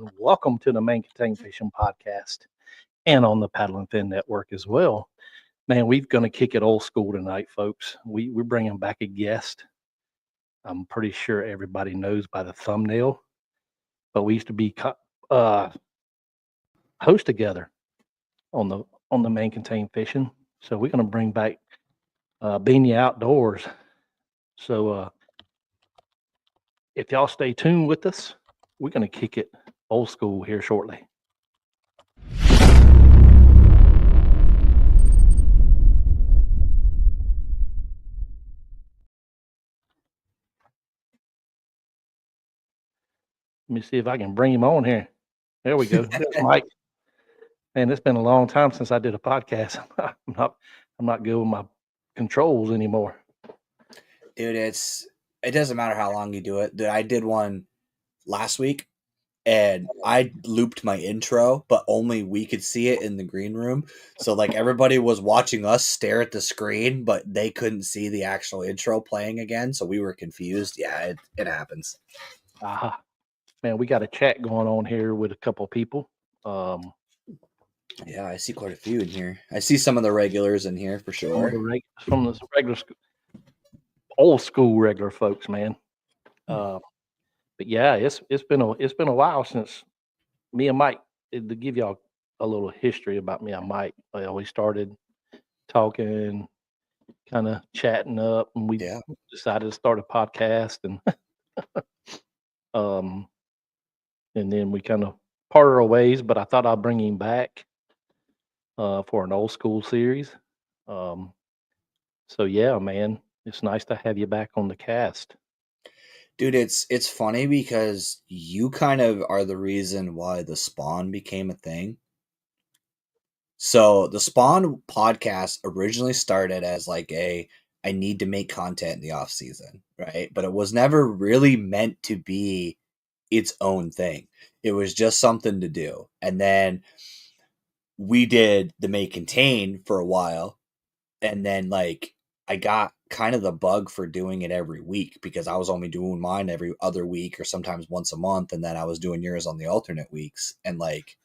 and welcome to the Main Contain Fishing Podcast and on the Paddle and Fin Network as well. Man, we're going to kick it old school tonight, folks. We're bringing back a guest. I'm pretty sure everybody knows by the thumbnail, but we used to be host together on the Main Contain Fishing. So we're going to bring back Beanie Outdoors. So if y'all stay tuned with us, we're going to kick it old school here shortly. Let me see if I can bring him on here. There we go. There's Mike. Man, it's been a long time since I did a podcast. I'm not good with my controls anymore. Dude, it doesn't matter how long you do it. Dude, I did one last week and I looped my intro, but only we could see it in the green room. So like everybody was watching us stare at the screen, but they couldn't see the actual intro playing again. So we were confused. Yeah, it happens. Man, we got a chat going on here with a couple of people. Yeah, I see quite a few in here. I see some of the regulars in here for sure. From the regular old school regular folks, man. But yeah, it's been a while since me and Mike. To give y'all a little history about me and Mike, we started talking, kind of chatting up, and we decided to start a podcast, and then we kind of parted our ways. But I thought I'd bring him back for an old school series. So yeah, man, it's nice to have you back on the cast. Dude, it's funny because you kind of are the reason why the Spawn became a thing. So the Spawn podcast originally started as like I need to make content in the off season, right? But it was never really meant to be its own thing. It was just something to do. And then we did the May Contain for a while. And then like I got kind of the bug for doing it every week because I was only doing mine every other week or sometimes once a month. And then I was doing yours on the alternate weeks. And like,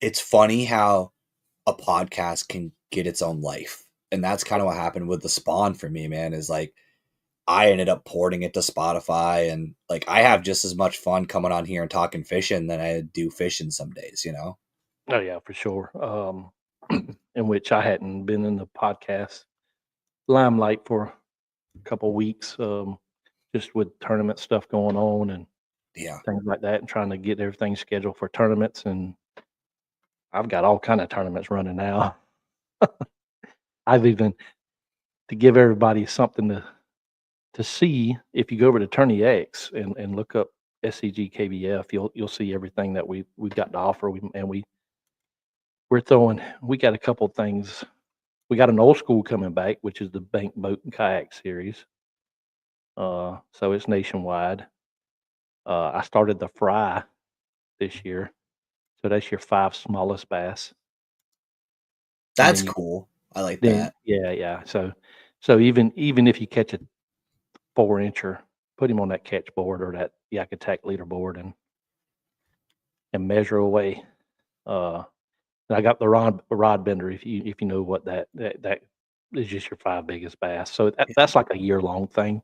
it's funny how a podcast can get its own life. And that's kind of what happened with the Spawn for me, man, is like, I ended up porting it to Spotify and like, I have just as much fun coming on here and talking fishing than I do fishing some days, you know? Oh yeah, for sure. In which I hadn't been in the podcast limelight for a couple of weeks, just with tournament stuff going on and things like that, and trying to get everything scheduled for tournaments. And I've got all kind of tournaments running now. I've even, to give everybody something to see, if you go over to Tourney X and look up SCG KBF, you'll see everything that we've got to offer. We got a couple of things. We got an old school coming back, which is the Bank Boat and Kayak series. So it's nationwide. I started the Fry this year. So that's your 5 smallest bass. That's cool. I like that. Yeah. So even if you catch a 4-incher, put him on that catch board or that Yak Attack leaderboard and measure away. And I got the rod bender. If you know what that is, just your 5 biggest bass. So that's like a year-long thing.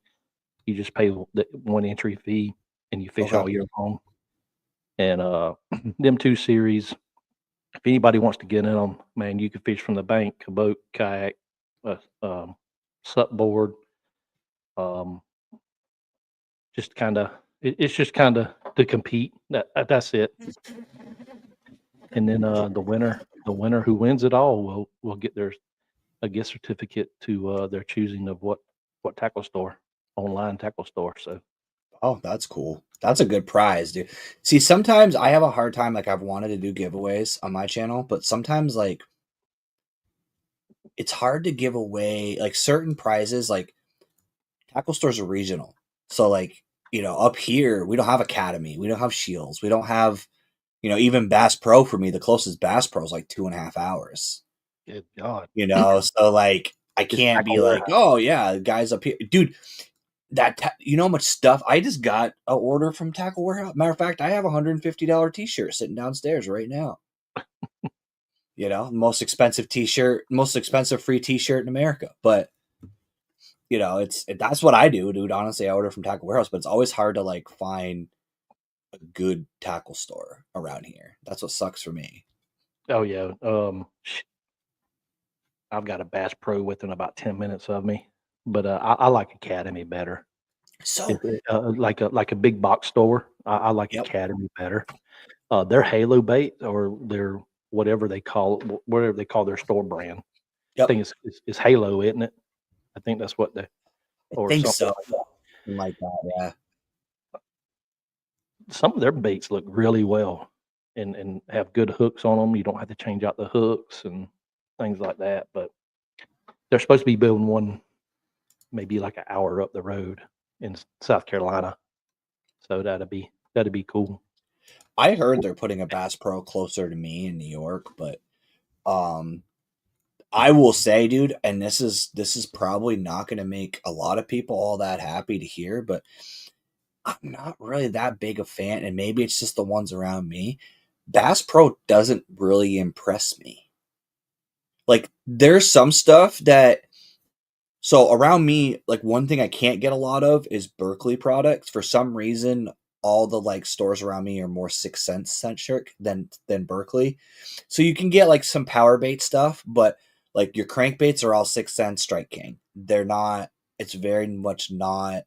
You just pay the 1 entry fee and you fish all year long. And them 2 series, if anybody wants to get in them, man, you can fish from the bank, a boat, kayak, sup board. Just kind of, it's just kind of to compete. That's it. And then the winner who wins it all will get a gift certificate to their choosing of what tackle store, online tackle store. So, oh, that's cool. That's a good prize, dude. See, sometimes I have a hard time. Like, I've wanted to do giveaways on my channel, but sometimes like it's hard to give away like certain prizes. Like, tackle stores are regional, so like, you know, up here we don't have Academy, we don't have Shields, we don't have, you know, even Bass Pro. For me, the closest Bass Pro is like 2.5 hours. Good God. You know, so like I can't be like, oh yeah, the guys up here, dude. you know how much stuff I just got an order from Tackle Warehouse. Matter of fact, I have a $150 t-shirt sitting downstairs right now. You know, most expensive t-shirt, most expensive free t-shirt in America. But you know, that's what I do, dude. Honestly, I order from Tackle Warehouse, but it's always hard to like find a good tackle store around here. That's what sucks for me. Oh yeah. I've got a Bass Pro within about 10 minutes of me, but I like Academy better. So, Like a big box store. I like yep, Academy better. Their Halo bait or their whatever they call their store brand. I yep. think it's Halo, isn't it? I think that's what they I or think something so. like that. Like that, yeah. Some of their baits look really well and have good hooks on them. You don't have to change out the hooks and things like that. But they're supposed to be building one maybe like an hour up the road in South Carolina. So that'd be cool. I heard they're putting a Bass Pro closer to me in New York, but um I will say, dude, and this is probably not going to make a lot of people all that happy to hear, but I'm not really that big a fan, and maybe it's just the ones around me. Bass Pro doesn't really impress me. Like, there's some stuff that, so around me, like one thing I can't get a lot of is Berkeley products. For some reason, all the like stores around me are more Sixth Sense centric than Berkeley. So you can get like some power bait stuff, but like your crankbaits are all Sixth Sense, Strike King. They're not. It's very much not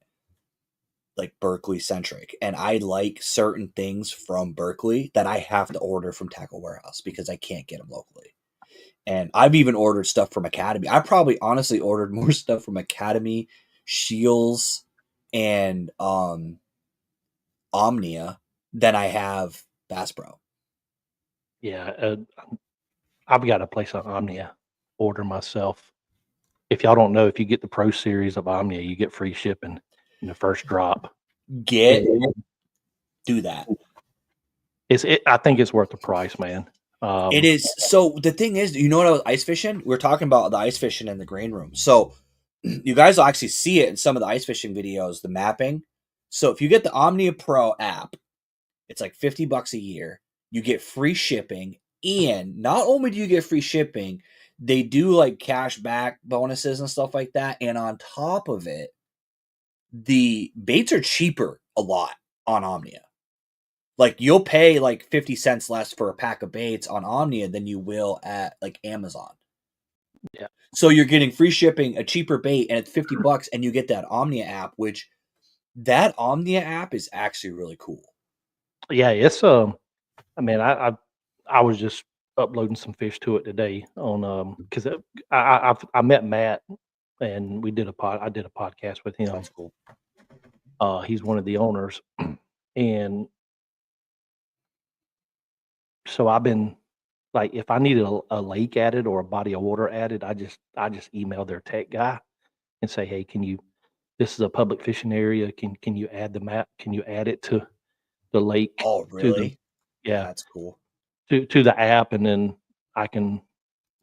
like Berkeley centric. And I like certain things from Berkeley that I have to order from Tackle Warehouse because I can't get them locally. And I've even ordered stuff from Academy. I probably honestly ordered more stuff from Academy, Shields, and Omnia than I have Bass Pro. Yeah, I've got a place on Omnia order myself. If y'all don't know, if you get the Pro Series of Omnia, you get free shipping in the first drop. Get And do that. I think it's worth the price, man. It is. So the thing is, you know what I was ice fishing? We're talking about the ice fishing in the green room. So you guys will actually see it in some of the ice fishing videos, the mapping. So if you get the Omnia Pro app, it's like $50 a year. You get free shipping. And not only do you get free shipping, they do like cash back bonuses and stuff like that. And on top of it, the baits are cheaper a lot on Omnia. Like you'll pay like 50 cents less for a pack of baits on Omnia than you will at like Amazon. Yeah, So you're getting free shipping, a cheaper bait, and it's $50, and you get that Omnia app, which that Omnia app is actually really cool. yeah, it's I mean, I was just uploading some fish to it today on because I met Matt and I did a podcast with him. That's cool. He's one of the owners, and so I've been like, if I needed a lake added or a body of water added, I just email their tech guy and say, hey, this is a public fishing area. Can you add the map? Can you add it to the lake Oh, to the really? yeah That's cool. to the app, and then I can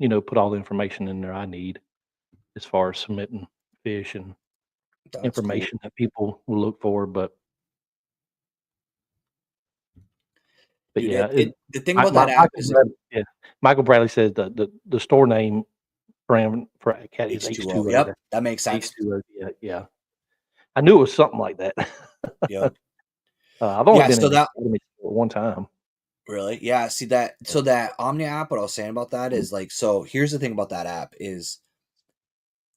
put all the information in there I need as far as submitting fish and That's cool. information that people will look for. But Dude, yeah, the thing about that app is Michael Bradley says the store name brand for Academy is H2O. H2O. Yep, that makes sense. H2O. Yeah, yeah. I knew it was something like that. Yep. I've only Yeah, been so in the that Academy store one time. really, yeah, see that so that Omnia app, what I was saying about that is like, so here's the thing about that app is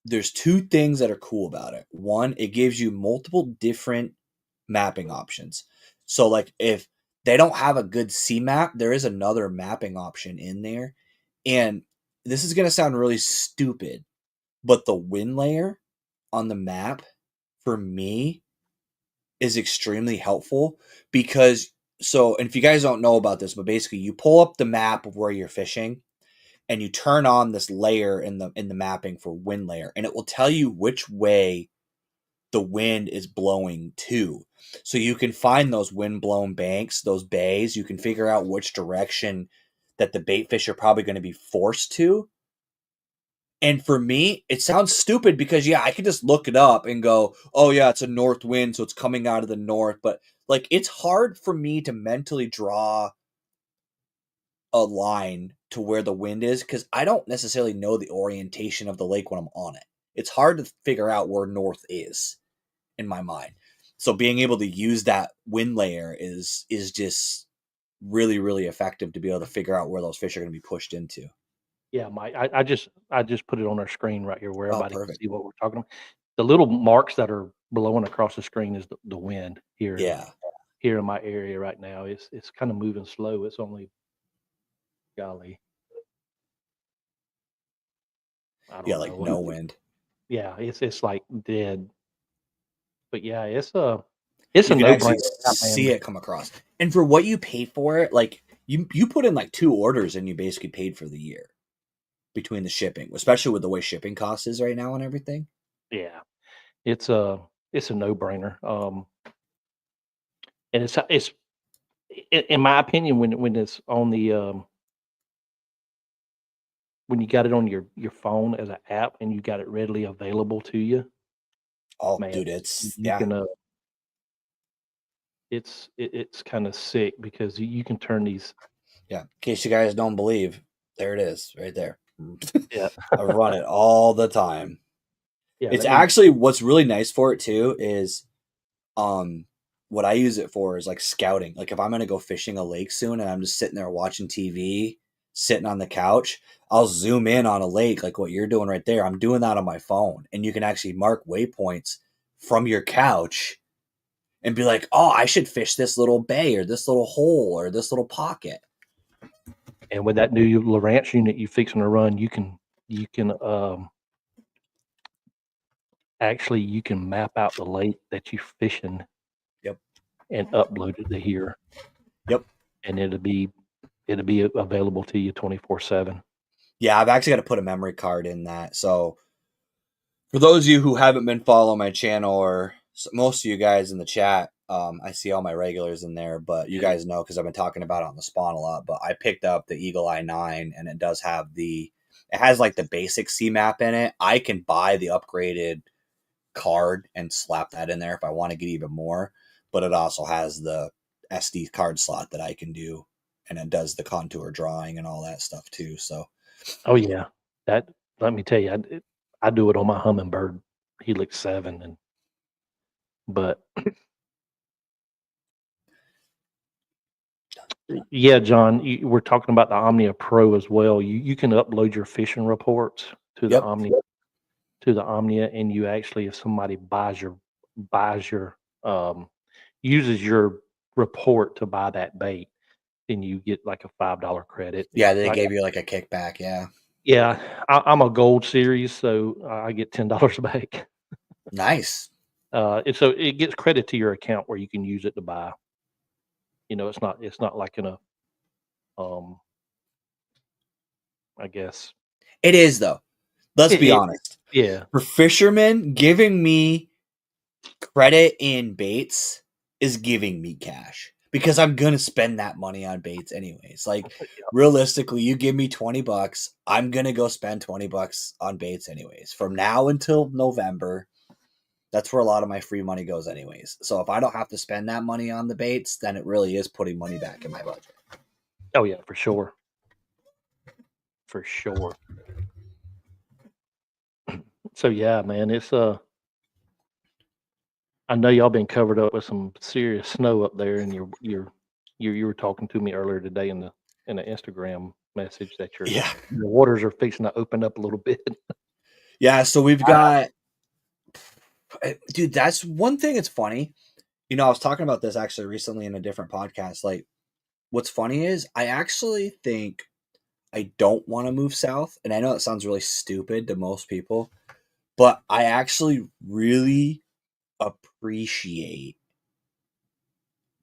there's two things that are cool about it. One, it gives you multiple different mapping options. So like if they don't have a good C map, there is another mapping option in there. And this is going to sound really stupid, but the wind layer on the map for me is extremely helpful because and if you guys don't know about this, but basically you pull up the map of where you're fishing and you turn on this layer in the mapping for wind layer, and it will tell you which way the wind is blowing to. So you can find those wind blown banks, those bays. You can figure out which direction that the bait fish are probably going to be forced to. And for me, it sounds stupid because I can just look it up and go, oh yeah, it's a north wind, so it's coming out of the north. But like, it's hard for me to mentally draw a line to where the wind is because I don't necessarily know the orientation of the lake when I'm on it. It's hard to figure out where north is in my mind. So being able to use that wind layer is just really, really effective to be able to figure out where those fish are going to be pushed into. Yeah, I just put it on our screen right here where Oh, everybody can perfect. see what we're talking about. The little marks that are blowing across the screen is the wind Yeah. here in my area right now. It's kind of moving slow. It's only, golly, I Yeah, don't like know. no wind. Yeah, it's like dead. But yeah, it's a You can actually no-brainer, see man. it come across. And for what you pay for it, like you put in like 2 orders and you basically paid for the year between the shipping, especially with the way shipping costs is right now and everything. Yeah, it's a it's a no-brainer. And it's in my opinion when it's on the when you got it on your phone as an app and you got it readily available to you, Oh, man, dude, it's you can it's kind of sick because you can turn these. yeah. In case you guys don't believe, there it is, right there. Yeah, I run it all the time. yeah. It's actually what's really nice for it too is um what I use it for is like scouting. Like if I'm gonna go fishing a lake soon and I'm just sitting there watching TV, sitting on the couch, I'll zoom in on a lake like what you're doing right there. I'm doing that on my phone, and you can actually mark waypoints from your couch and be like, oh, I should fish this little bay or this little hole or this little pocket. And with that new Lowrance unit you fixing to run, you can actually you can map out the lake that you're fishing Yep. and upload it to here, Yep. and it'll be available to you 24/7. Yeah, I've actually got to put a memory card in that. So for those of you who haven't been following my channel, or most of you guys in the chat, I see all my regulars in there, but you guys know because I've been talking about it on the spawn a lot. But I picked up the Eagle Eye 9, and it has like the basic C map in it. I can buy the upgraded card and slap that in there if I want to get even more. But it also has the SD card slot that I can do, and it does the contour drawing and all that stuff too. So Oh yeah, that let me tell you, I do it on my Humminbird Helix 7, but yeah, John, we're talking about the Omnia Pro as well. You can upload your fishing reports to the yep, Omnia, and you actually, if somebody buys your uses your report to buy that bait, then you get like a $5 credit. yeah, they Like, gave you like a kickback. Yeah, yeah, I'm a gold series, so I get $10 back. nice. And so it gets credit to your account where you can use it to buy. It's not like in a um I guess It is though. Let's be it honest. yeah. For fishermen, giving me credit in baits is giving me cash because I'm gonna spend that money on baits anyways. Like realistically, you give me $20, I'm gonna go spend $20 on baits anyways. From now until November, that's where a lot of my free money goes anyways. So if I don't have to spend that money on the baits, then it really is putting money back in my budget. Oh yeah, for sure. For sure. So yeah, man, it's I know y'all been covered up with some serious snow up there, and you were talking to me earlier today in the Instagram message that Yeah. your waters are fixing to open up a little bit. Yeah, so we've got dude, that's one thing that's funny. I was talking about this actually recently in a different podcast. Like, what's funny is I actually think I don't want to move south. And I know it sounds really stupid to most people, but I actually really appreciate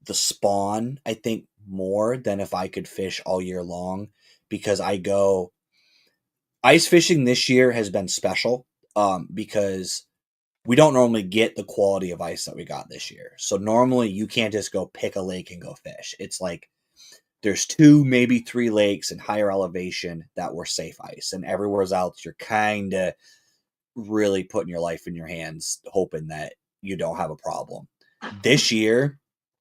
the spawn, I think, more than if I could fish all year long because ice fishing this year has been special because we don't normally get the quality of ice that we got this year. So normally you can't just go pick a lake and go fish. It's like there's 2, maybe 3 lakes in higher elevation that were safe ice, and everywhere else you're kind of really putting your life in your hands, hoping that you don't have a problem. This year,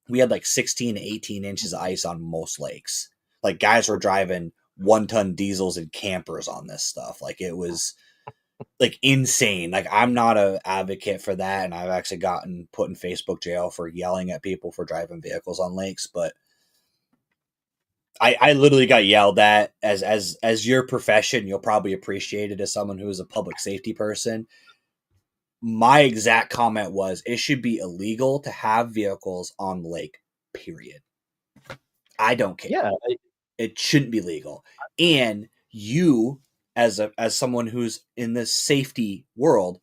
we had like 16 to 18 inches of ice on most lakes. Like guys were driving 1-ton diesels and campers on this stuff. Like it was like insane. Like I'm not a advocate for that, and I've actually gotten put in Facebook jail for yelling at people for driving vehicles on lakes, but I literally got yelled at. As your profession, you'll probably appreciate it as someone who is a public safety person. My exact comment was it should be illegal to have vehicles on the lake, period. I don't care. Yeah, It shouldn't be legal. And you, as someone who's in this safety world,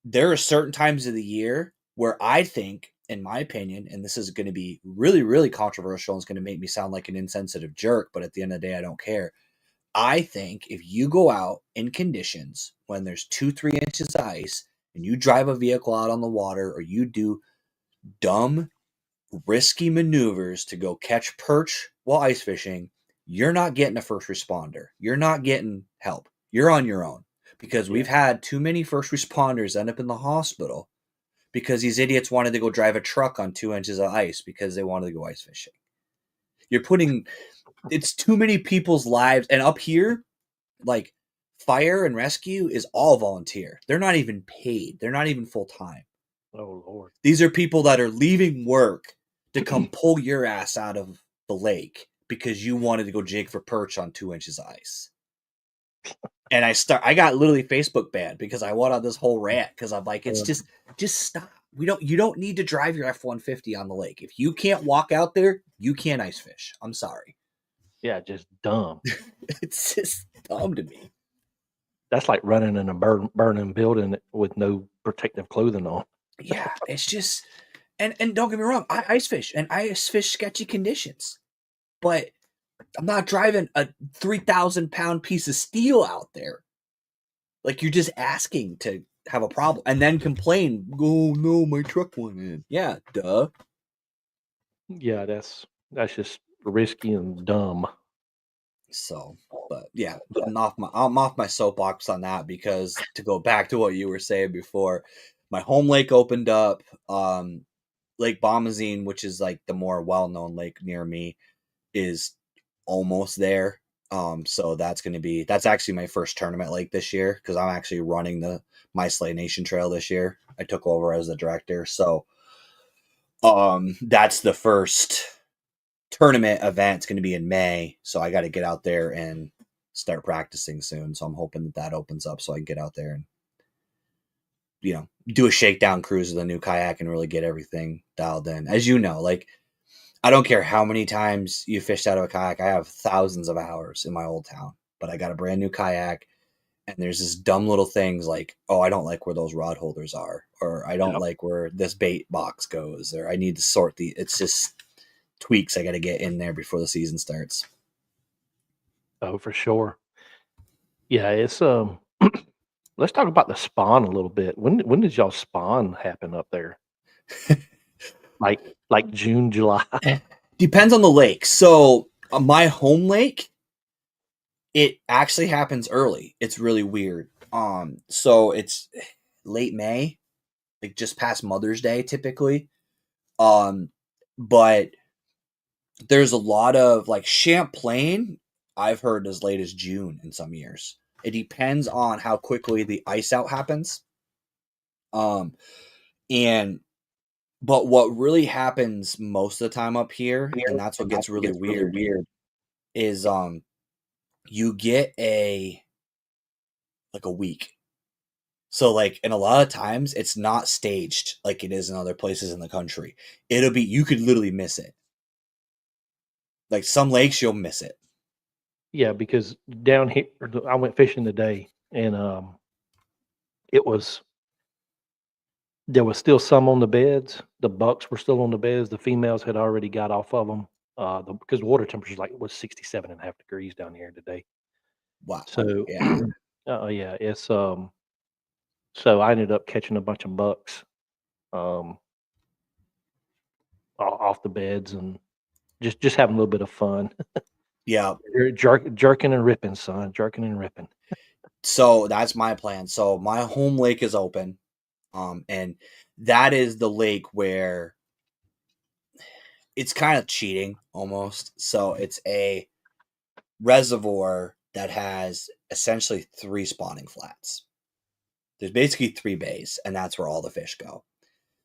there are certain times of the year where I think, in my opinion, and this is going to be really, really controversial and it's going to make me sound like an insensitive jerk, but at the end of the day, I don't care. I think if you go out in conditions when there's 2-3 inches of ice and you drive a vehicle out on the water, or you do dumb, risky maneuvers to go catch perch while ice fishing, you're not getting a first responder. You're not getting help. You're on your own, because we've had too many first responders end up in the hospital because these idiots wanted to go drive a truck on 2 inches of ice because they wanted to go ice fishing. It's too many people's lives. And up here, like, fire and rescue is all volunteer. They're not even paid. They're not even full time. Oh Lord. These are people that are leaving work to come pull your ass out of the lake because you wanted to go jig for perch on 2 inches of ice. And I got literally Facebook banned because I went on this whole rant because I'm like, it's just stop. You don't need to drive your F-150 on the lake. If you can't walk out there, you can't ice fish. I'm sorry. Yeah, just dumb. It's just dumb to me. That's like running in a burning building with no protective clothing on. Yeah, it's just, and don't get me wrong, I ice fish and I ice fish sketchy conditions, but I'm not driving a 3,000-pound piece of steel out there. Like, you're just asking to have a problem and then complain. Oh no, my truck went in. Yeah, duh. Yeah, that's just risky and dumb. So, but yeah, I'm off my soapbox on that, because to go back to what you were saying before, my home lake opened up. Lake Bomazine, which is like the more well-known lake near me, is almost there. So that's actually my first tournament lake this year, because I'm actually running the My Slay Nation Trail this year. I took over as the director, so that's the first tournament event. It's going to be in May, so I got to get out there and start practicing soon. So I'm hoping that opens up so I can get out there and do a shakedown cruise with a new kayak and really get everything dialed in. As you know, like, I don't care how many times you fished out of a kayak. I have thousands of hours in my old town, but I got a brand new kayak, and there's this dumb little things like, oh, I don't like where those rod holders are, or I don't like where this bait box goes, or I need to sort it's just tweaks I got to get in there before the season starts. Oh, for sure. Yeah, it's let's talk about the spawn a little bit. When did y'all spawn happen up there? like June, July? Depends on the lake. So my home lake, it actually happens early. It's really weird. So it's late May, like just past Mother's Day typically. But there's a lot of, like, Champlain, I've heard as late as June in some years. It depends on how quickly the ice out happens. And but what really happens most of the time up here, and that's what gets really weird, is you get a week. So, like, and a lot of times it's not staged like it is in other places in the country. You could literally miss it. Like, some lakes you'll miss it. Yeah, because down here, I went fishing today, and there was still some on the beds. The bucks were still on the beds. The females had already got off of them, because the water temperature was 67.5 degrees down here today. Wow. So, Yeah. yeah, it's so I ended up catching a bunch of bucks, off the beds, and just having a little bit of fun. Yeah. You're jerking and ripping, son. Jerking and ripping. So that's my plan. So my home lake is open. And that is the lake where it's kind of cheating almost. So it's a reservoir that has essentially 3 spawning flats. There's basically 3 bays, and that's where all the fish go.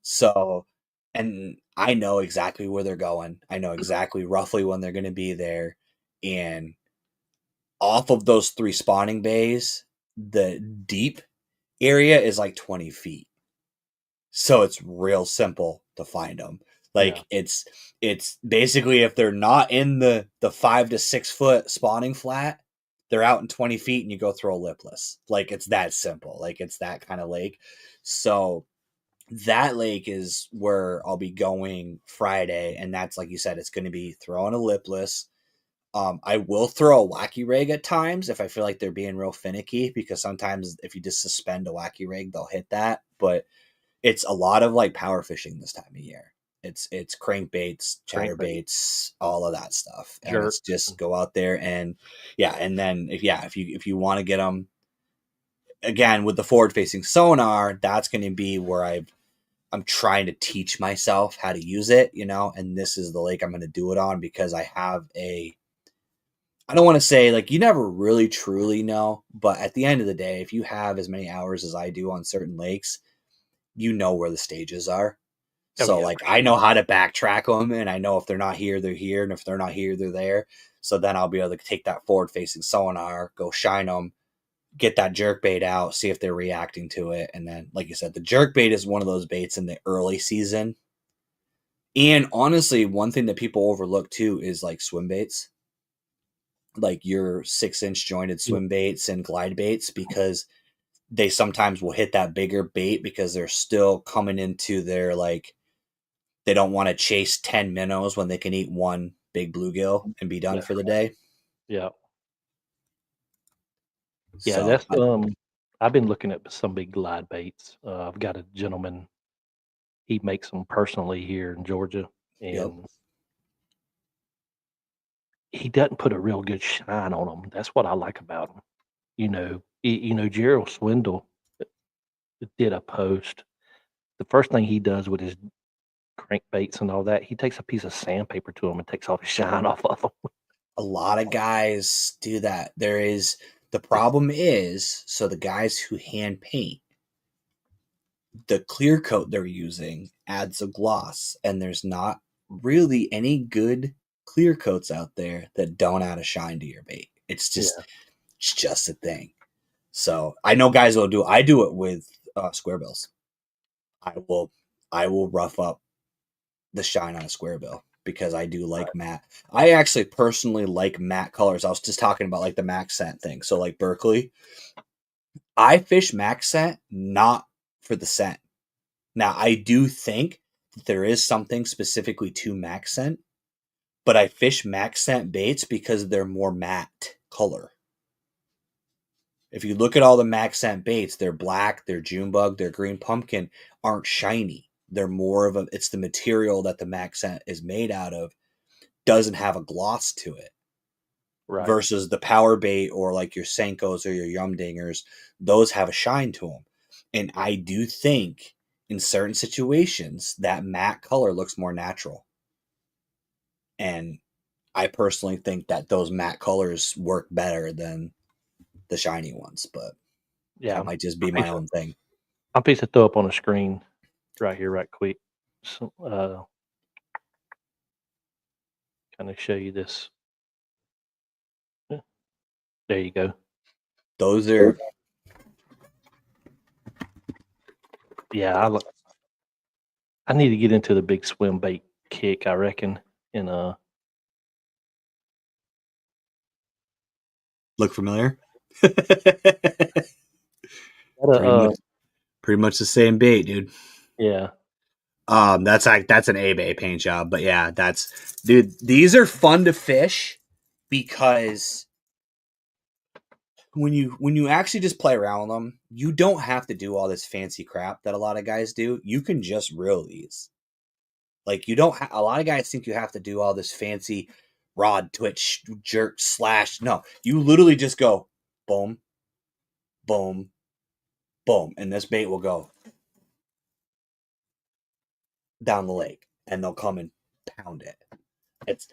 So, and I know exactly where they're going. I know exactly roughly when they're going to be there. And off of those 3 spawning bays, the deep area is like 20 feet. So it's real simple to find them. Like Yeah. it's basically if they're not in the 5 to 6 foot spawning flat, they're out in 20 feet and you go throw a lipless. Like it's that simple. Like it's that kind of lake. So that lake is where I'll be going Friday, and that's like you said, it's going to be throwing a lipless. I will throw a wacky rig at times if I feel like they're being real finicky, because sometimes if you just suspend a wacky rig, they'll hit that. But it's a lot of like power fishing this time of year. It's crankbaits, Crankbait, chatterbaits, all of that stuff, and jerk. it's just go out there and and then if you want to get them again with the forward facing sonar, that's going to be where I'm trying to teach myself how to use it, and this is the lake I'm going to do it on, because I don't want to say like you never really truly know, but at the end of the day, if you have as many hours as I do on certain lakes, you know where the stages are. Oh So yeah. like I know how to backtrack them, and I know if they're not here, they're here, and if they're not here, they're there. So then I'll be able to take that forward facing sonar, go shine them, get that jerk bait out, see if they're reacting to it. And then, like you said, the jerk bait is one of those baits in the early season. And honestly, one thing that people overlook too is like swim baits, like your 6-inch jointed Yeah. swim baits and glide baits, because they sometimes will hit that bigger bait because they're still coming into their like, they don't want to chase 10 minnows when they can eat one big bluegill and be done That's for the right. day. Yeah. Yeah. So That's I've been looking at some big glide baits. I've got a gentleman. He makes them personally here in Georgia, yep. and he doesn't put a real good shine on them. That's what I like about them. Gerald Swindle did a post. The first thing he does with his crankbaits and all that, he takes a piece of sandpaper to them and takes all the shine off of them. A lot of guys do that. The problem is, so the guys who hand paint, the clear coat they're using adds a gloss, and there's not really any good clear coats out there that don't add a shine to your bait. It's Yeah. just a thing. So I know guys will do. I do it with square bills. I will rough up the shine on a square bill because I do like matte. I actually personally like matte colors. I was just talking about like the Max scent thing. So like Berkeley, I fish Max scent not for the scent. Now I do think that there is something specifically to Max scent, but I fish Max scent baits because they're more matte color. If you look at all the Max scent baits, they're black, they're Junebug, they're green pumpkin, aren't shiny. They're more of it's the material that the Max scent is made out of doesn't have a gloss to it. Right. Versus the power bait or like your Senkos or your Yum Dingers, those have a shine to them. And I do think in certain situations that matte color looks more natural. And I personally think that those matte colors work better than the shiny ones, but Yeah. that might just be my own thing. I'm fixing to throw up on the screen right here, right quick. So, kind of show you this. There you go. Those are Yeah, I need to get into the big swim bait kick, I reckon. And look familiar. gotta, pretty much the same bait, dude. yeah, That's an A-Bay paint job, but yeah, dude, these are fun to fish because when you actually just play around with them, you don't have to do all this fancy crap that a lot of guys do. You can just reel these. Like you don't. A lot of guys think you have to do all this fancy rod, twitch, jerk, slash. No, you literally just go boom, boom, boom, and this bait will go down the lake, and they'll come and pound it. It's,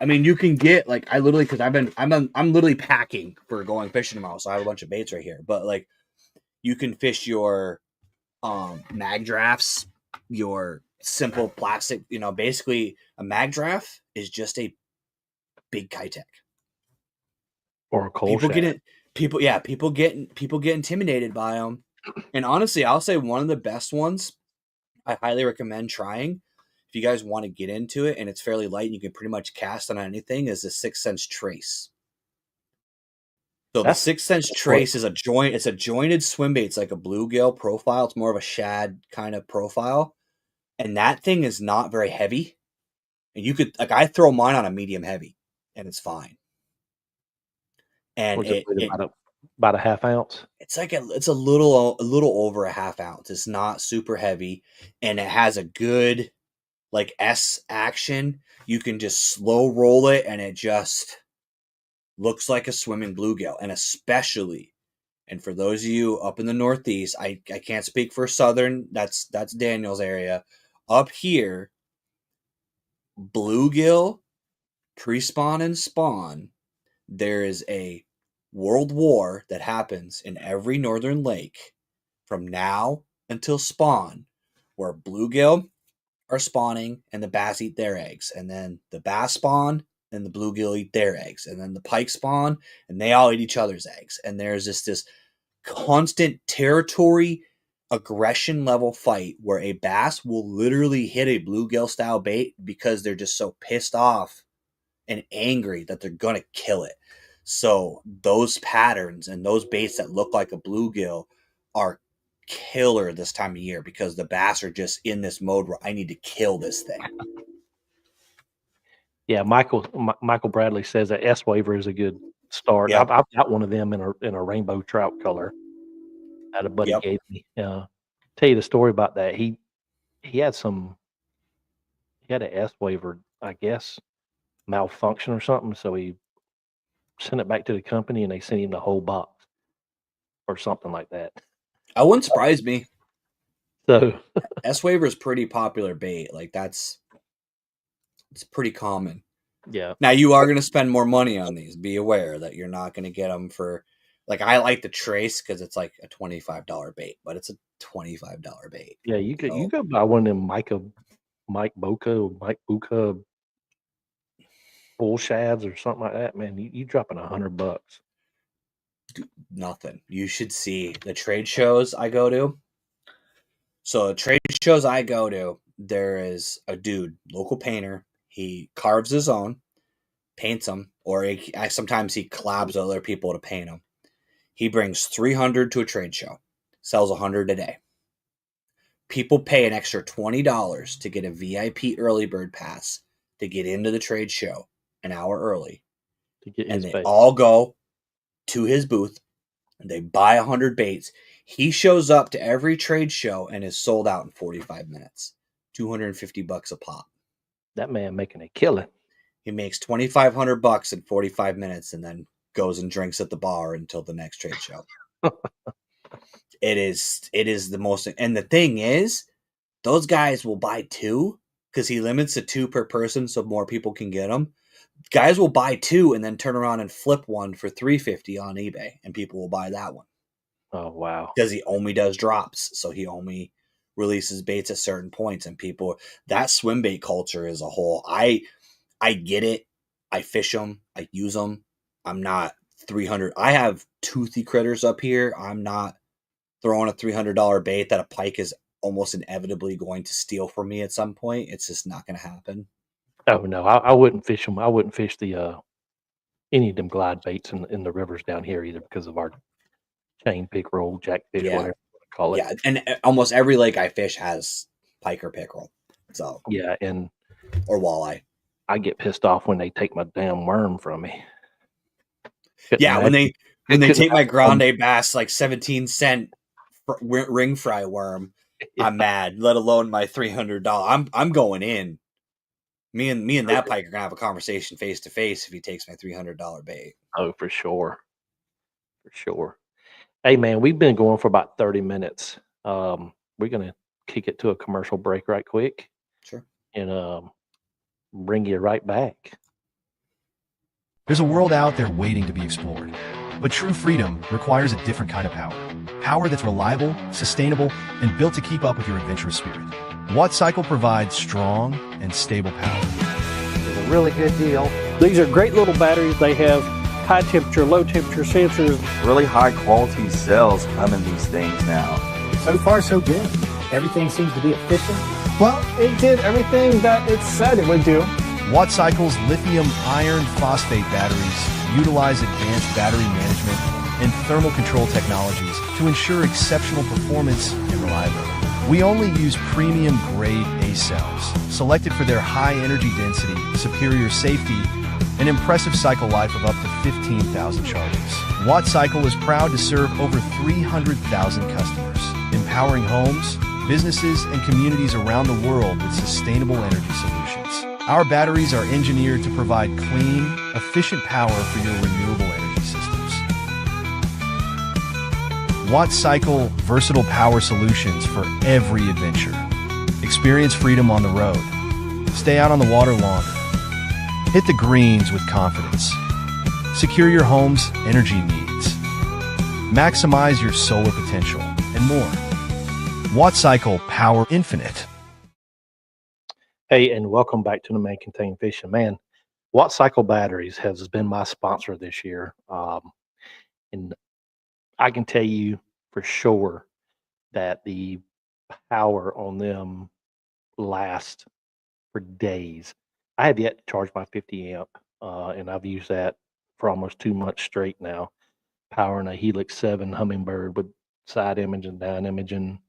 I mean, you can get like I literally because I'm literally packing for going fishing tomorrow, so I have a bunch of baits right here. But like, you can fish your mag drafts, your simple plastic. You know, basically a mag draft is just a big Kitech. Or a coal People shaft. get it. People get intimidated by them. And honestly, I'll say one of the best ones I highly recommend trying if you guys want to get into it, and it's fairly light and you can pretty much cast on anything, is the 6th Sense Trace. So the 6th Sense Trace is it's a jointed swim bait. It's like a bluegill profile. It's more of a shad kind of profile. And that thing is not very heavy. And you could, like, I throw mine on a medium heavy and it's fine. And about a half ounce. It's like it's a little over a half ounce. It's not super heavy, and it has a good like S action. You can just slow roll it, and it just looks like a swimming bluegill. And especially, and for those of you up in the Northeast, I can't speak for Southern. That's Daniel's area. Up here, bluegill pre-spawn and spawn. There is a world war that happens in every northern lake from now until spawn, where bluegill are spawning and the bass eat their eggs, and then the bass spawn and the bluegill eat their eggs, and then the pike spawn and they all eat each other's eggs. And there's this constant territory aggression level fight where a bass will literally hit a bluegill style bait because they're just so pissed off and angry that they're gonna kill it. So those patterns and those baits that look like a bluegill are killer this time of year because the bass are just in this mode where I need to kill this thing. Yeah, Michael Bradley says that S-Waver is a good start. Yep. I've got one of them in a rainbow trout color that a buddy gave me. Tell you the story about that. He had an S-Waver, I guess, malfunction or something. So he sent it back to the company and they sent him the whole box or something like that. I wouldn't surprise me. So S-Waver is pretty popular bait. Like it's pretty common. Yeah. Now you are going to spend more money on these. Be aware that you're not going to get them for, like, I like the Trace because it's like a $25 bait, but it's a $25 bait. Yeah, you could buy one of them Mike Buka bull shads or something like that, man. You dropping $100. Nothing. You should see the trade shows I go to. So trade shows I go to, there is a dude, local painter. He carves his own, paints them, or sometimes he collabs with other people to paint them. He brings 300 to a trade show, sells 100 a day. People pay an extra $20 to get a VIP early bird pass to get into the trade show an hour early. And they all go to his booth and they buy 100 baits. He shows up to every trade show and is sold out in 45 minutes. $250 a pop. That man making a killing. He makes $2,500 in 45 minutes and then goes and drinks at the bar until the next trade show. It is the most, and the thing is, those guys will buy two because he limits to two per person so more people can get them. Guys will buy two and then turn around and flip one for $350 on eBay, and people will buy that one. Oh, wow. Because he only does drops, so he only releases baits at certain points, and people, that swim bait culture as a whole, I get it. I fish them. I use them. I'm not 300. I have toothy critters up here. I'm not throwing a $300 bait that a pike is almost inevitably going to steal from me at some point. It's just not going to happen. Oh no, I wouldn't fish them. I wouldn't fish the any of them glide baits in the rivers down here either because of our chain pickerel, jackfish, whatever you want to call it. Yeah, and almost every lake I fish has pike or pickerel. So yeah, or walleye. I get pissed off when they take my damn worm from me. Yeah, when they take my grande bass, like 17-cent ring fry worm, I'm mad. Let alone my $300. I'm going in. Me and that pike are gonna have a conversation face to face if he takes my $300 bait. Oh, for sure. For sure. Hey, man, we've been going for about 30 minutes. We're going to kick it to a commercial break right quick Sure. and bring you right back. There's a world out there waiting to be explored. But true freedom requires a different kind of power. Power that's reliable, sustainable, and built to keep up with your adventurous spirit. Watt Cycle provides strong and stable power. It's a really good deal. These are great little batteries. They have high temperature, low temperature sensors. Really high quality cells come in these things now. So far, so good. Everything seems to be efficient. Well, it did everything that it said it would do. Watt Cycle's lithium iron phosphate batteries utilize advanced battery management and thermal control technologies to ensure exceptional performance and reliability. We only use premium grade A cells, selected for their high energy density, superior safety, and impressive cycle life of up to 15,000 charges. Watt Cycle is proud to serve over 300,000 customers, empowering homes, businesses, and communities around the world with sustainable energy solutions. Our batteries are engineered to provide clean, efficient power for your renewable energy systems. Watt Cycle, versatile power solutions for every adventure. Experience freedom on the road. Stay out on the water longer. Hit the greens with confidence. Secure your home's energy needs. Maximize your solar potential and more. Watt Cycle, power infinite. Hey, and welcome back to the Man Contain Fishing. Man, Watt Cycle Batteries has been my sponsor this year. And I can tell you for sure that the power on them lasts for days. I have yet to charge my 50 amp, and I've used that for almost 2 months straight now, powering a Helix 7 Humminbird with side imaging, down imaging,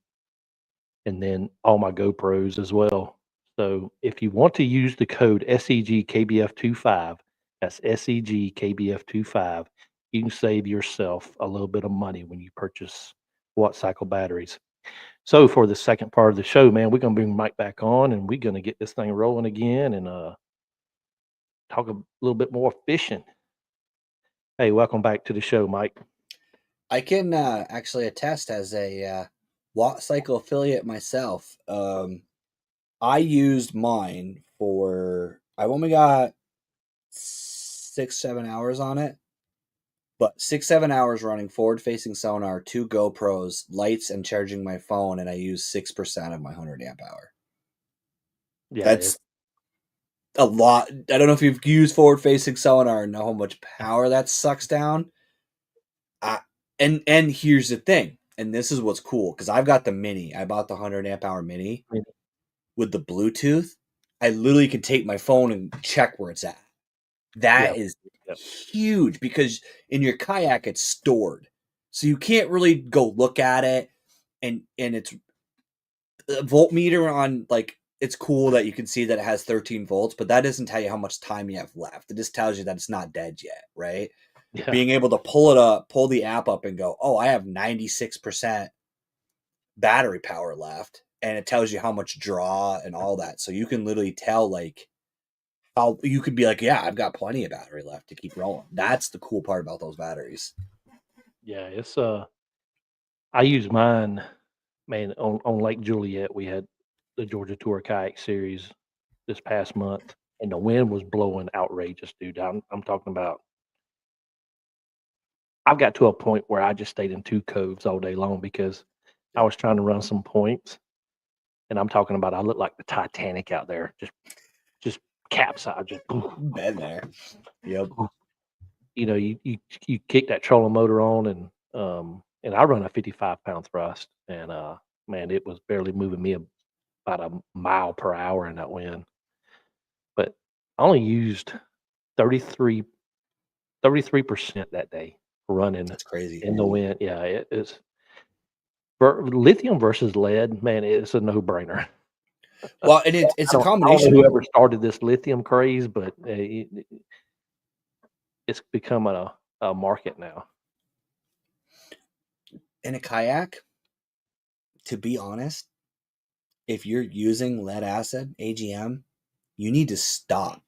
and then all my GoPros as well. So if you want to use the code SEGKBF25, that's SEGKBF25, you can save yourself a little bit of money when you purchase Watt Cycle batteries. So for the second part of the show, man, we're gonna bring Mike back on and we're gonna get this thing rolling again and talk a little bit more fishing. Hey, welcome back to the show, Mike. I can actually attest as a Watt Cycle affiliate myself. I used mine for, I've only got 6-7 hours on it, but 6-7 hours running forward facing sonar, 2 GoPros, lights, and charging my phone, and I use 6% of my 100 amp hour. Yeah, That's a lot. I don't know if you've used forward facing sonar and know how much power that sucks down. And here's the thing, and this is what's cool, because I've got the mini. I bought the 100 amp hour mini with the Bluetooth. I literally can take my phone and check where it's at. That is huge, because in your kayak it's stored, so you can't really go look at it. And it's a voltmeter on, like, it's cool that you can see that it has 13 volts, but that doesn't tell you how much time you have left. It just tells you that it's not dead yet, right? Yeah. Being able to pull it up, pull the app up and go, oh, I have 96% battery power left. And it tells you how much draw and all that. So you can literally tell, like, how you could be like, yeah, I've got plenty of battery left to keep rolling. That's the cool part about those batteries. Yeah, it's I use mine, man, on Lake Juliet. We had the Georgia Tour Kayak Series this past month, and the wind was blowing outrageous, dude. I'm talking about. I've got to a point where I just stayed in 2 coves all day long because I was trying to run some points, and I'm talking about I look like the Titanic out there, just capsized, just Been there. Yep. You know, you kick that trolling motor on, and I run a 55-pound thrust, and man, it was barely moving me about a mile per hour in that wind. But I only used 33% that day running. That's crazy. In the wind. Yeah, it is. Lithium versus lead, man, it's a no-brainer. Well, and it's a combination. I don't know whoever started this lithium craze, but it's become a market now. In a kayak, to be honest, if you're using lead acid, AGM, you need to stop.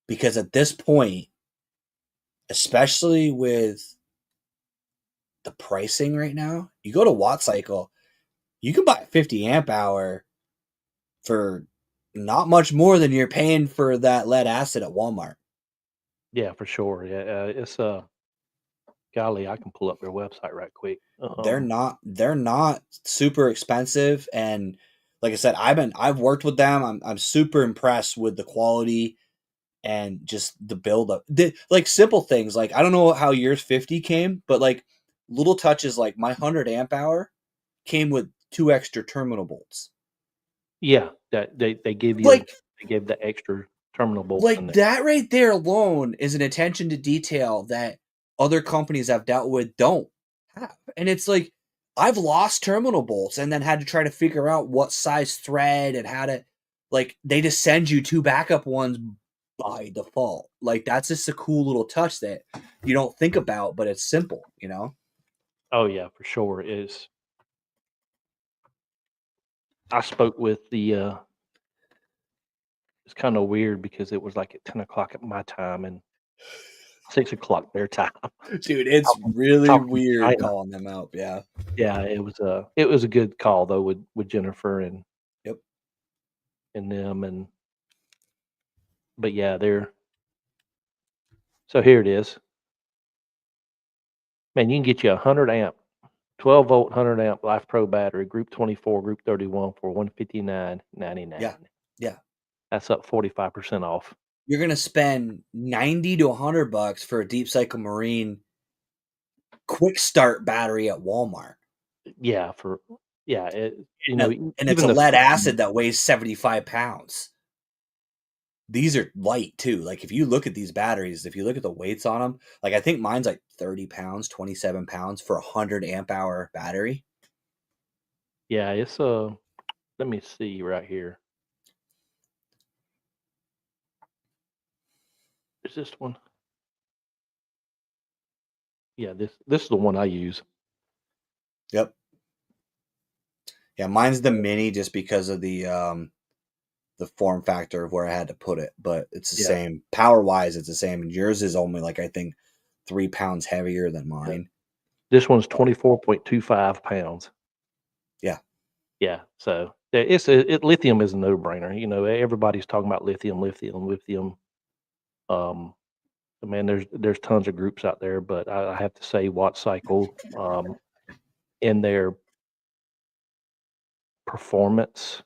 Because at this point, especially with the pricing right now, you go to Watt Cycle, you can buy a 50 amp hour for not much more than you're paying for that lead acid at Walmart. Yeah, for sure. Yeah, it's golly, I can pull up their website right quick. They're not super expensive, and like I said, I've worked with them. I'm super impressed with the quality and just the build up. Like simple things, like I don't know how yours 50 came, but like little touches, like my 100 amp hour came with 2 extra terminal bolts. Yeah, that they gave you Like they gave the extra terminal bolts in like there. that right there alone is an attention to detail that other companies I've dealt with don't have. And it's like I've lost terminal bolts and then had to try to figure out what size thread and how to, like, they just send you 2 backup ones by default. Like that's just a cool little touch that you don't think about, but it's simple, you know? Oh yeah, for sure. Is I spoke with the it's kind of weird because it was like at 10 o'clock at my time and 6 o'clock their time. Dude, it's Talking- really talking weird China. calling them out. Yeah. Yeah, it was a good call though with Jennifer and Yep. and them but yeah, so here it is. Man, you can get you a 100 amp, 12 volt 100 amp Life Pro battery, Group 24, Group 31 for $159.99. Yeah. Yeah. That's up 45% off. You're gonna spend $90 to $100 for a Deep Cycle Marine quick start battery at Walmart. Yeah, and it's even a the lead acid that weighs 75 pounds. These are light too. Like if you look at these batteries, if you look at the weights on them, like I think mine's like 30 pounds, 27 pounds for a 100 amp hour battery. Yeah, it's let me see right here. Is this one? Yeah, this is the one I use. Yep. Yeah, mine's the mini just because of the form factor of where I had to put it, but it's the same power wise. It's the same, and yours is only like I think 3 pounds heavier than mine. This one's 24.25 pounds. Yeah, yeah. So lithium is a no brainer. You know, everybody's talking about lithium. Man, there's tons of groups out there, but I have to say, Watt Cycle, in their performance,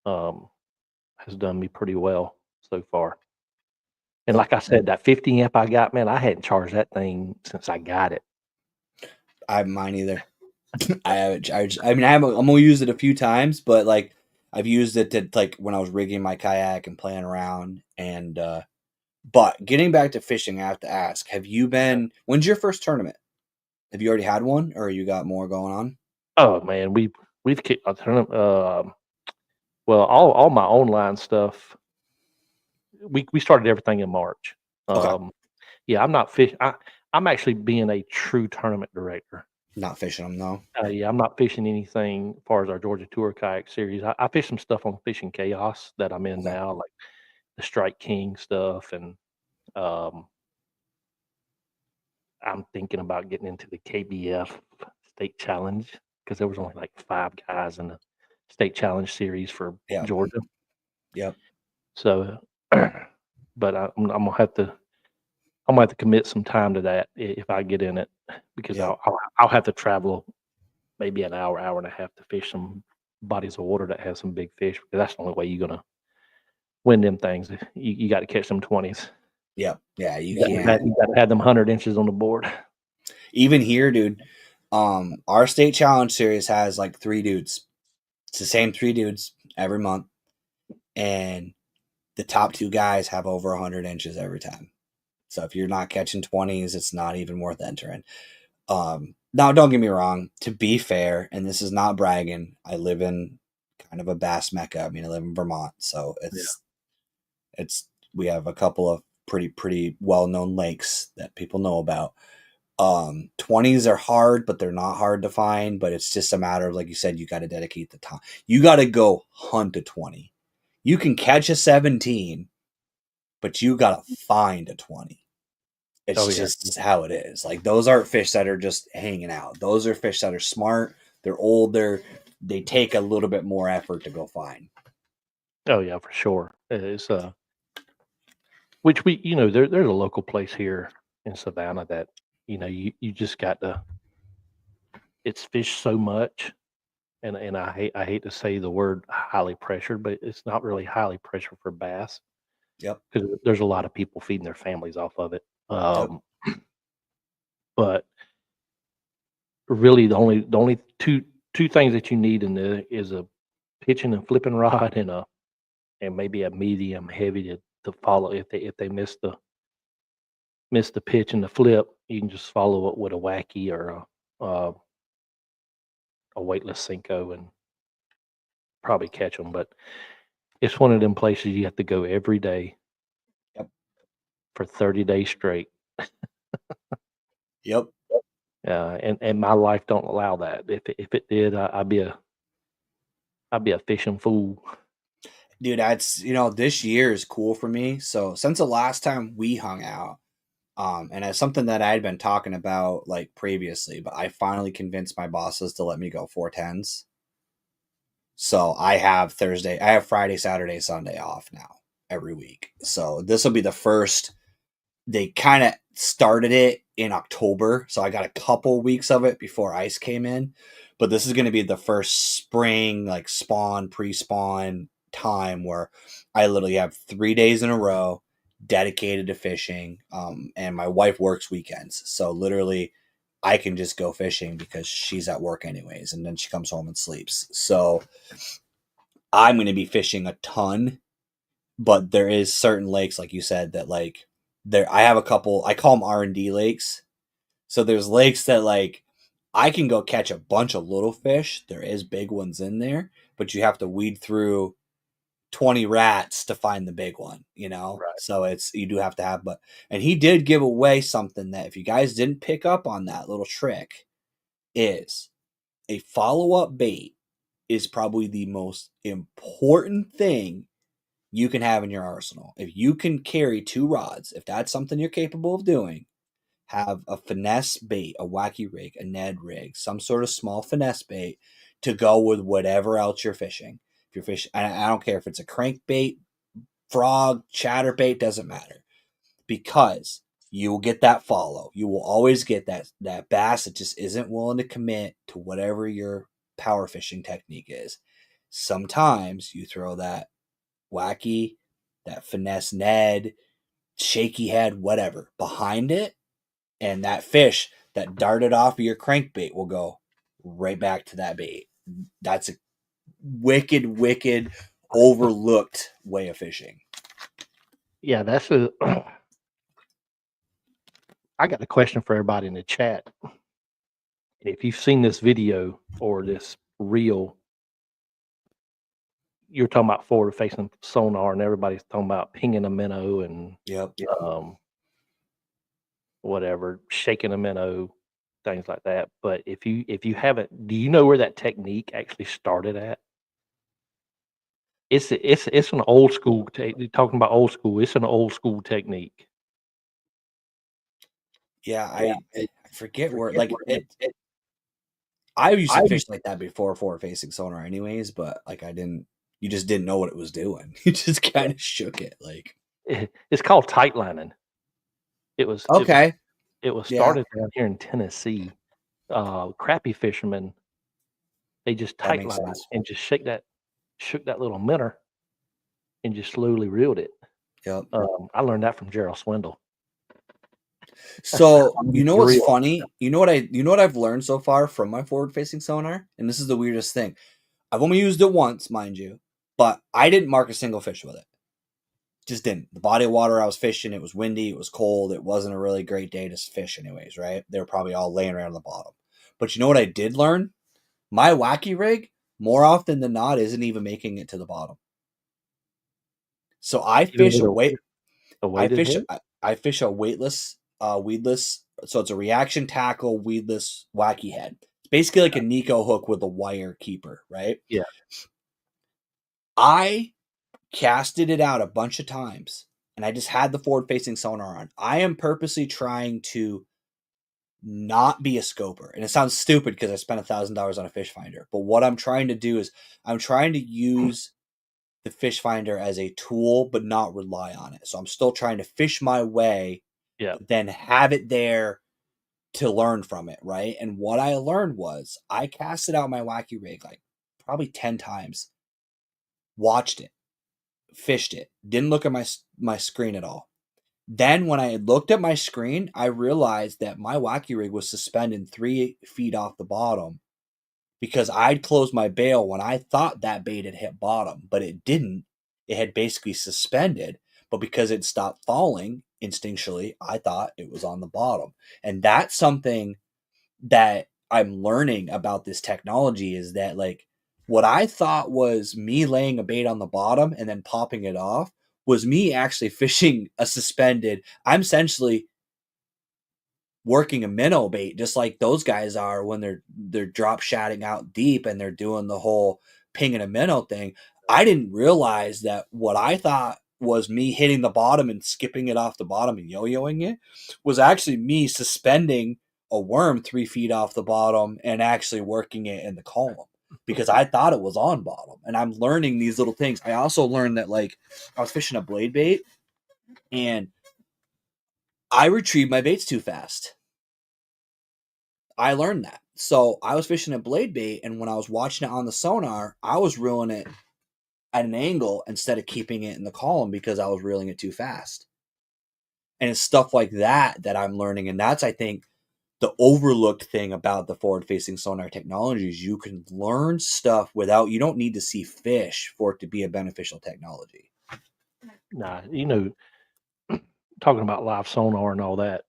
has done me pretty well so far. And like I said, that 50 amp I got, man, I hadn't charged that thing since I got it. I haven't mine either. I haven't charged. I mean, I'm gonna use it a few times, but like I've used it to like when I was rigging my kayak and playing around. And but getting back to fishing, I have to ask: have you been? When's your first tournament? Have you already had one, or you got more going on? Oh man, we've kicked a tournament. Well, all my online stuff. We started everything in March. Okay. Yeah, I'm not fishing. I'm actually being a true tournament director. Not fishing them, no. Yeah, I'm not fishing anything as far as our Georgia Tour kayak series. I fish some stuff on Fishing Chaos that I'm in now, like the Strike King stuff, and I'm thinking about getting into the KBF State Challenge because there was only like 5 guys in the State Challenge series for Georgia. Yep. So, but I'm gonna have to commit some time to that if I get in it, because I'll have to travel maybe an hour and a half to fish some bodies of water that has some big fish, because that's the only way you're gonna win them things. You got to catch them 20s. Yep. Yeah, you can't. You got to have them 100 inches on the board. Even here, dude, our State Challenge series has like 3 dudes. It's the same 3 dudes every month, and the top 2 guys have over 100 inches every time. So if you're not catching 20s, it's not even worth entering. Now, don't get me wrong. To be fair, and this is not bragging, I live in kind of a bass mecca. I mean, I live in Vermont, so we have a couple of pretty well-known lakes that people know about. 20s are hard, but they're not hard to find. But it's just a matter of, like you said, you got to dedicate the time. You got to go hunt a 20. You can catch a 17, but you got to find a 20. It's Oh, yeah. just how it is. Like, those aren't fish that are just hanging out. Those are fish that are smart. They're older. They take a little bit more effort to go find. Oh yeah, for sure. It's which we, there's a local place here in Savannah that, you just got to. It's fished so much, and I hate to say the word highly pressured, but it's not really highly pressured for bass Yep. because there's a lot of people feeding their families off of it. Yep. But really, the only two things that you need in there is a pitching and flipping rod and maybe a medium heavy to follow if they miss the pitch and the flip. You can just follow it with a wacky or a weightless Senko and probably catch them. But it's one of them places you have to go every day. Yep. For 30 days straight. Yep. And my life don't allow that. If it did, I'd be a fishing fool. Dude, that's, this year is cool for me. So since the last time we hung out, and it's something that I had been talking about like previously, but I finally convinced my bosses to let me go 410s. So I have Friday, Saturday, Sunday off now every week. So this will be the first. They kind of started it in October, so I got a couple weeks of it before ice came in. But this is going to be the first spring, like pre-spawn time where I literally have 3 days in a row dedicated to fishing. And my wife works weekends, so literally I can just go fishing because she's at work anyways, and then she comes home and sleeps. So I'm going to be fishing a ton, but there is certain lakes, like you said, that like I have a couple, I call them R&D lakes. So there's lakes that like I can go catch a bunch of little fish. There is big ones in there, but you have to weed through 20 rats to find the big one, Right. So you do have to have, and he did give away something that if you guys didn't pick up on that little trick, is a follow-up bait is probably the most important thing you can have in your arsenal. If you can carry 2 rods, if that's something you're capable of doing, have a finesse bait, a wacky rig, a Ned rig, some sort of small finesse bait to go with whatever else you're fishing. If you're fishing, I don't care if it's a crankbait, frog, chatterbait, doesn't matter, because you will get that follow. You will always get that bass that just isn't willing to commit to whatever your power fishing technique is. Sometimes you throw that wacky, that finesse Ned, shaky head, whatever, behind it, and that fish that darted off of your crankbait will go right back to that bait. That's a wicked, overlooked way of fishing. Yeah, I got a question for everybody in the chat. If you've seen this video or this reel, you're talking about forward-facing sonar, and everybody's talking about pinging a minnow and Yep. whatever, shaking a minnow, things like that. But if you haven't, do you know where that technique actually started at? It's an old school. Talking about old school, it's an old school technique. Yeah, I forget where. Like I used to fish like that before forward-facing sonar, anyways. But like you just didn't know what it was doing. You just kind of shook it. Like it's called tight lining. It was okay. It was started down here in Tennessee. Crappie fishermen, they just tight line and just shook that little minnow and just slowly reeled it. Yep. I learned that from Gerald Swindle. So you know what's funny? You know what I've learned so far from my forward-facing sonar, and this is the weirdest thing. I've only used it once, mind you, but I didn't mark a single fish with it. Just didn't. The body of water I was fishing, it was windy, it was cold, it wasn't a really great day to fish anyways, right? They were probably all laying around the bottom. But you know what I did learn? My wacky rig, more often than not, isn't even making it to the bottom. So I fish a weightless, weedless So it's a reaction tackle weedless wacky head. It's basically like a Nico hook with a wire keeper, right? Yeah. I casted it out a bunch of times, and I just had the forward-facing sonar on. I am purposely trying to not be a scoper, and it sounds stupid because I spent $1,000 on a fish finder. But what I'm trying to do is I'm trying to use the fish finder as a tool, but not rely on it. So I'm still trying to fish my way, then have it there to learn from it, right? And what I learned was I casted out my wacky rig like probably 10 times, watched it, fished it, didn't look at my screen at all. Then when I looked at my screen, I realized that my wacky rig was suspended 3 feet off the bottom because I'd closed my bail when I thought that bait had hit bottom, but it didn't. It had basically suspended, but because it stopped falling instinctually, I thought it was on the bottom. And that's something that I'm learning about this technology, is that like what I thought was me laying a bait on the bottom and then popping it off was me actually fishing a suspended. I'm essentially working a minnow bait just like those guys are when they're drop shotting out deep and they're doing the whole pinging a minnow thing. I didn't realize that what I thought was me hitting the bottom and skipping it off the bottom and yo-yoing it was actually me suspending a worm 3 feet off the bottom and actually working it in the column because I thought it was on bottom. And I'm learning these little things. I also learned that like I was fishing a blade bait and I retrieved my baits too fast. I learned that. So I was fishing a blade bait, and when I was watching it on the sonar, I was reeling it at an angle instead of keeping it in the column because I was reeling it too fast. And it's stuff like that that I'm learning. And that's, I think, the overlooked thing about the forward-facing sonar technology is you can learn stuff without, you don't need to see fish for it to be a beneficial technology. Nah, you know, talking about live sonar and all that,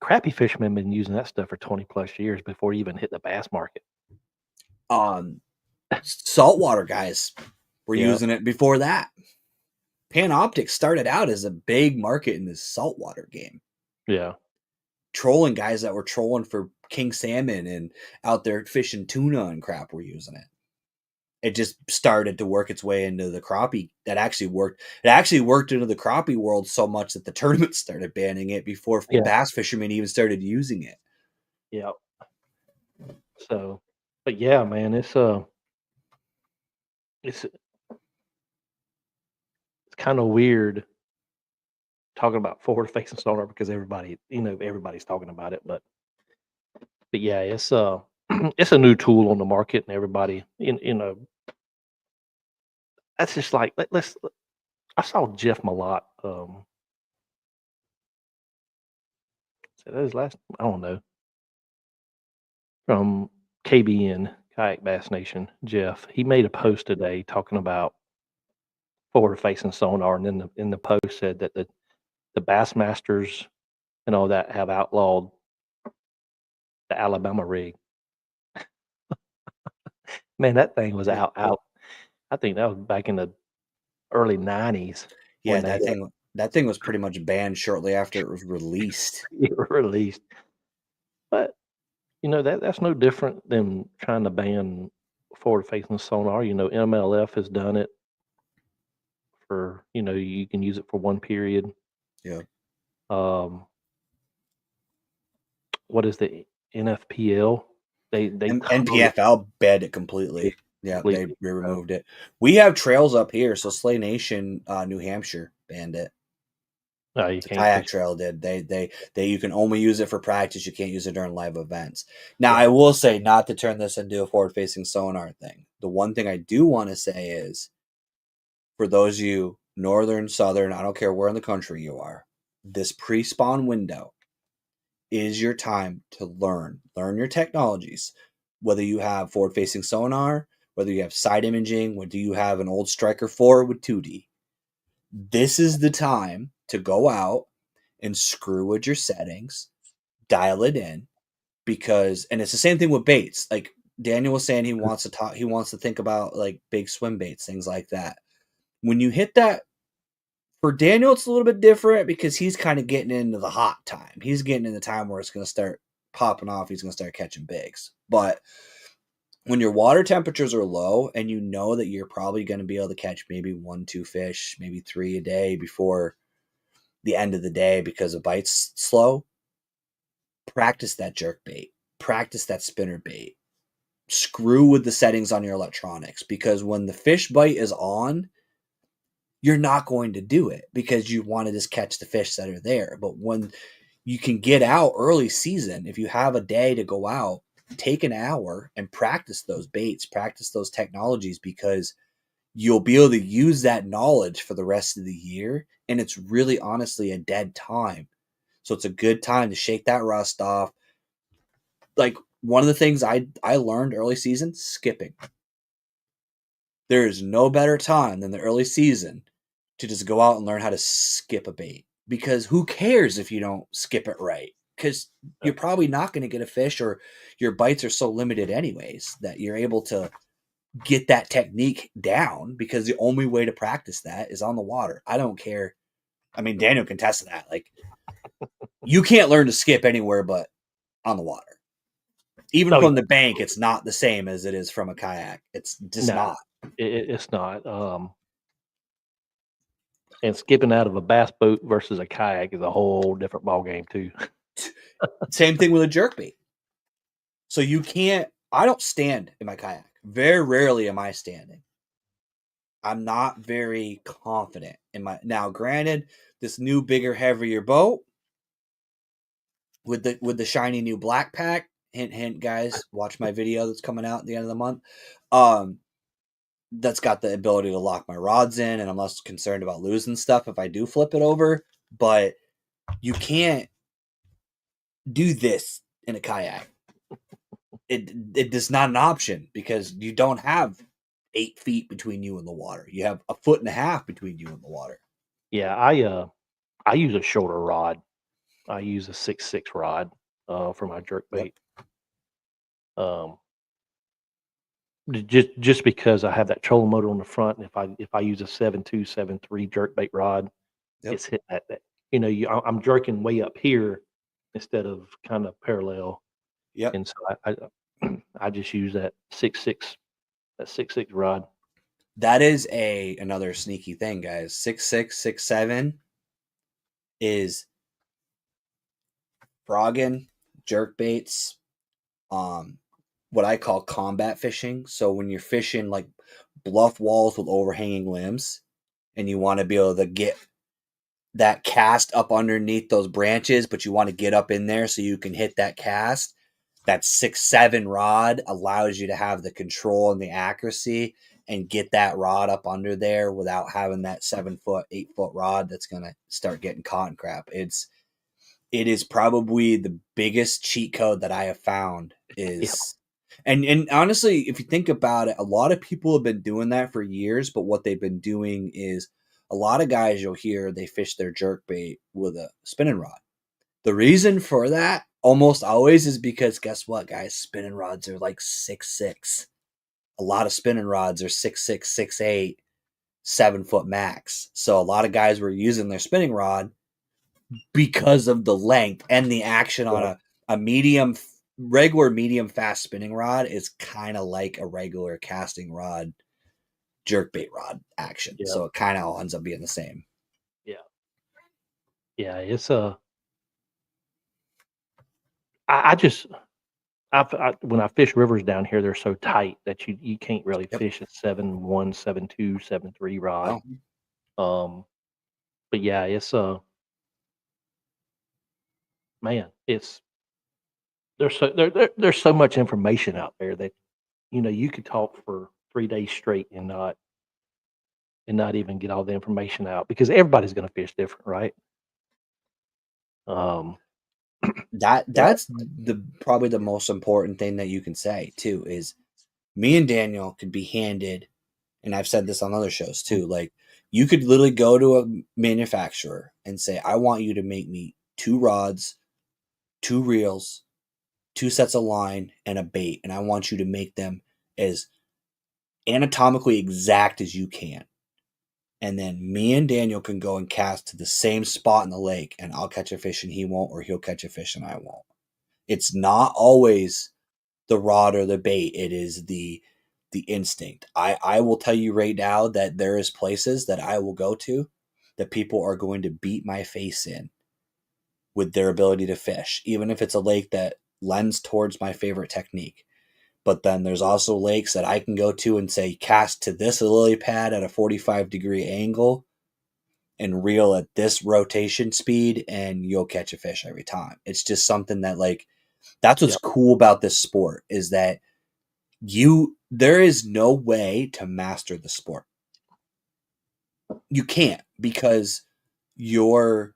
crappie fishermen have been using that stuff for 20 plus years before you even hit the bass market. Saltwater guys were using it before that. Panoptic started out as a big market in this saltwater game. Yeah. Trolling guys that were trolling for king salmon and out there fishing tuna and crap were using it. It just started to work its way into the crappie. That actually worked. It actually worked into the crappie world so much that the tournament started banning it before bass fishermen even started using it. Yeah. So, but yeah, man, it's kind of weird talking about forward-facing sonar because everybody's talking about it, but yeah, it's it's a new tool on the market, and everybody, that's just like I saw Jeff Malott. So that was last, I don't know, from KBN, Kayak Bass Nation. Jeff, he made a post today talking about forward-facing sonar, and then in the post said that the Bassmasters and all that have outlawed the Alabama rig. Man, that thing was out. I think that was back in the early 90s. Yeah, that thing was pretty much banned shortly after it was released. But that's no different than trying to ban forward-facing sonar. MLF has done it for, you can use it for one period. Yeah. What is the NFPL? They NPFL banned it completely. Yeah, they removed it. We have trails up here, so Slay Nation, New Hampshire banned it. No, you the can't. Kayak Trail did. They you can only use it for practice. You can't use it during live events. Now, I will say, not to turn this into a forward-facing sonar thing. The one thing I do want to say is, for those of you northern, southern, I don't care where in the country you are, this pre-spawn window is your time to learn your technologies. Whether you have forward-facing sonar, whether you have side imaging, whether you have an old Striker 4 with 2D, this is the time to go out and screw with your settings, dial it in, and it's the same thing with baits. Like Daniel was saying, he wants to think about like big swim baits, things like that. When you hit that For Daniel, it's a little bit different because he's kind of getting into the hot time. He's getting in the time where it's going to start popping off. He's going to start catching bigs. But when your water temperatures are low and you know that you're probably going to be able to catch maybe 1-2 fish, maybe 3 a day before the end of the day because the bite's slow, practice that jerk bait. Practice that spinner bait. Screw with the settings on your electronics, because when the fish bite is on, you're not going to do it because you want to just catch the fish that are there. But when you can get out early season, if you have a day to go out, take an hour and practice those baits, practice those technologies, because you'll be able to use that knowledge for the rest of the year. And it's really honestly a dead time. So it's a good time to shake that rust off. Like, one of the things I learned early season, skipping. There is no better time than the early season to just go out and learn how to skip a bait, because who cares if you don't skip it right? Because you're probably not going to get a fish, or your bites are so limited anyways that you're able to get that technique down, because the only way to practice that is on the water. I don't care. I mean, Daniel can test that. Like, you can't learn to skip anywhere but on the water. Even from the bank, it's not the same as it is from a kayak. It's just not. It's not. And skipping out of a bass boat versus a kayak is a whole different ball game too. Same thing with a jerkbait. So you can't. I don't stand in my kayak. Very rarely am I standing. I'm not very confident in my. Now, granted, this new, bigger, heavier boat with the shiny new black pack. Hint, hint, guys. Watch my video that's coming out at the end of the month. That's got the ability to lock my rods in, and I'm less concerned about losing stuff if I do flip it over. But you can't do this in a kayak. It is not an option, because you don't have 8 feet between you and the water. You have 1.5 feet between you and the water. Yeah, I use a shorter rod. I use a 6.6 rod for my jerk bait. Just because I have that trolling motor on the front, and if I use a 7.2, 7.3 jerk bait rod, it's hitting that I'm jerking way up here instead of kind of parallel. Yep. And so I just use that 6.6 rod. That is another sneaky thing, guys. 6.6, 6.7 is frogging, jerk baits, what I call combat fishing. So when you're fishing like bluff walls with overhanging limbs, and you want to be able to get that cast up underneath those branches, but you want to get up in there so you can hit that cast, that 6.7 rod allows you to have the control and the accuracy and get that rod up under there without having that 7-foot, 8-foot rod that's going to start getting caught in crap. It is probably the biggest cheat code that I have found is, and honestly, if you think about it, a lot of people have been doing that for years, but what they've been doing is, a lot of guys you'll hear, they fish their jerkbait with a spinning rod. The reason for that almost always is because, guess what, guys? Spinning rods are like 6.6. A lot of spinning rods are 6.6, 6.8, 7-foot max. So a lot of guys were using their spinning rod because of the length and the action on a regular medium fast spinning rod is kind of like a regular casting rod, jerkbait rod action. Yeah. So it kind of all ends up being the same. Yeah, it's when I fish rivers down here, they're so tight that you can't really fish a 7.1, 7.2, 7.3 rod. Oh. But yeah, it's man, it's there's so much information out there that you could talk for 3 days straight and not even get all the information out, because everybody's going to fish different, right? That's probably the most important thing that you can say too, is me and Daniel could be handed, and I've said this on other shows too, like, you could literally go to a manufacturer and say, I want you to make me 2 rods, 2 reels, 2 sets of line, and a bait, and I want you to make them as anatomically exact as you can. and then me and Daniel can go and cast to the same spot in the lake, and I'll catch a fish and he won't, or he'll catch a fish and I won't. It's not always the rod or the bait. It is the instinct. I will tell you right now that there is places that I will go to that people are going to beat my face in with their ability to fish, even if it's a lake that lends towards my favorite technique. But then there's also lakes that I can go to and say, cast to this lily pad at a 45-degree angle and reel at this rotation speed, and you'll catch a fish every time. It's just something that, like, that's what's cool about this sport, is that there is no way to master the sport. You can't, because your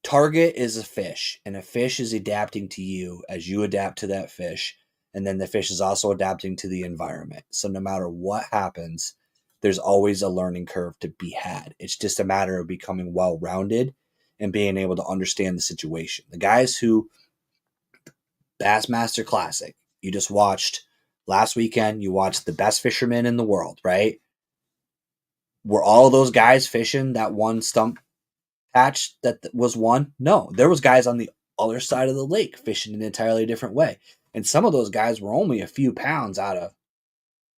target is a fish, and a fish is adapting to you as you adapt to that fish, and then the fish is also adapting to the environment. So no matter what happens, there's always a learning curve to be had. It's just a matter of becoming well-rounded and being able to understand the situation. The guys who Bassmaster Classic, you just watched last weekend, you watched the best fishermen in the world, right? Were all of those guys fishing that one stump patch that was won? No, there was guys on the other side of the lake fishing in an entirely different way. And some of those guys were only a few pounds out of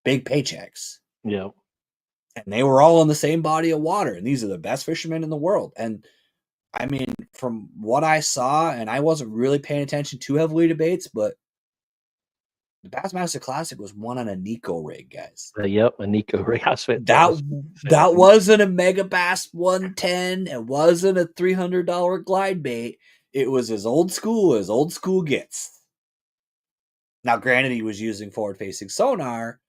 big paychecks. Yeah. And they were all in the same body of water. And these are the best fishermen in the world. And I mean, from what I saw, and I wasn't really paying attention too heavily to baits, but the Bassmaster Classic was won on a Nico rig, guys. Yep, a Nico rig. That wasn't a Mega Bass 110. It wasn't a $300 glide bait. It was as old school gets. Now, granted, he was using forward-facing sonar,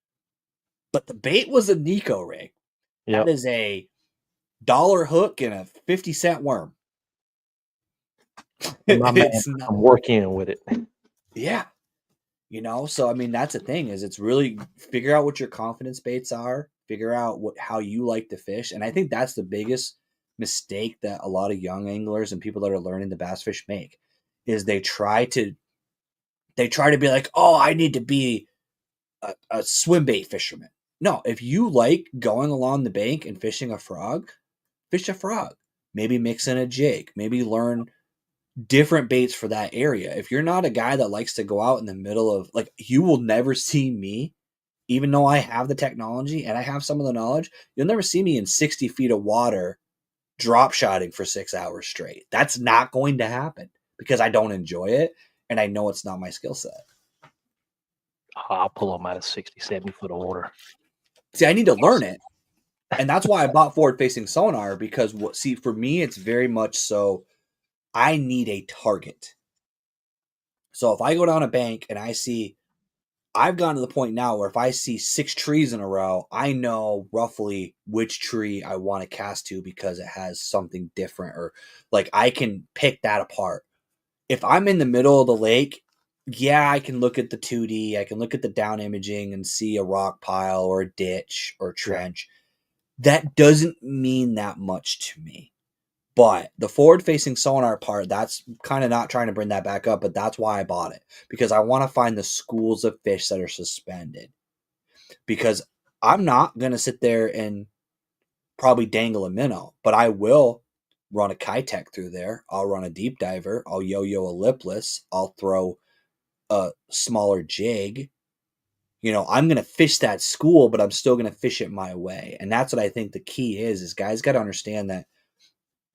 but the bait was a Nico rig. Yep. That is a $1 hook and a 50-cent worm. I'm working with it. Yeah. You know, so I mean, that's the thing, is it's really figure out what your confidence baits are, figure out how you like to fish. And I think that's the biggest mistake that a lot of young anglers and people that are learning to bass fish make, is they try to be like, oh, I need to be a swim bait fisherman. No, if you like going along the bank and fishing a frog, fish a frog. Maybe mix in a jig. Maybe learn different baits for that area. If you're not a guy that likes to go out in the middle of, like, you will never see me, even though I have the technology and I have some of the knowledge, you'll never see me in 60 feet of water drop shotting for 6 hours straight. That's not going to happen because I don't enjoy it and I know it's not my skill set. I'll pull them out of 60, 70 foot of water. See, I need to learn it. And that's why I bought forward-facing sonar, because for me, it's very much so I need a target. So if I go down a bank and I've gotten to the point now where if I see 6 trees in a row, I know roughly which tree I want to cast to because it has something different, or like I can pick that apart. If I'm in the middle of the lake, yeah, I can look at the 2D, I can look at the down imaging and see a rock pile or a ditch or a trench. That doesn't mean that much to me. But the forward-facing sonar part, that's kind of not trying to bring that back up, but that's why I bought it. Because I want to find the schools of fish that are suspended. Because I'm not going to sit there and probably dangle a minnow, but I will run a Kitech through there. I'll run a deep diver. I'll yo-yo a lipless. I'll throw a smaller jig. You know, I'm going to fish that school, but I'm still going to fish it my way. And that's what I think the key is guys got to understand that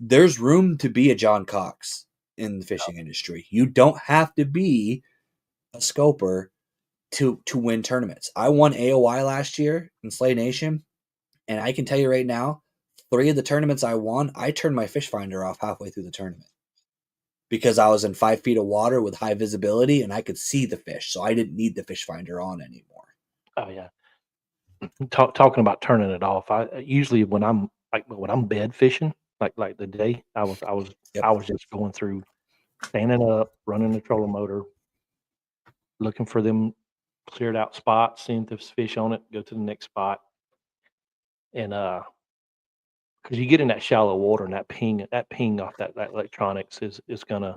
there's room to be a John Cox in the fishing industry. You don't have to be a scoper to win tournaments. I won AOY last year in Slay Nation, and I can tell you right now, 3 of the tournaments I won, I turned my fish finder off halfway through the tournament because I was in 5 feet of water with high visibility and I could see the fish, so I didn't need the fish finder on anymore. Oh yeah. Talking about turning it off, I usually when I'm bed fishing, like the day I was just going through, standing up, running the trolling motor, looking for them cleared out spots, seeing if there's fish on it, go to the next spot. And because you get in that shallow water and that ping off that electronics is gonna,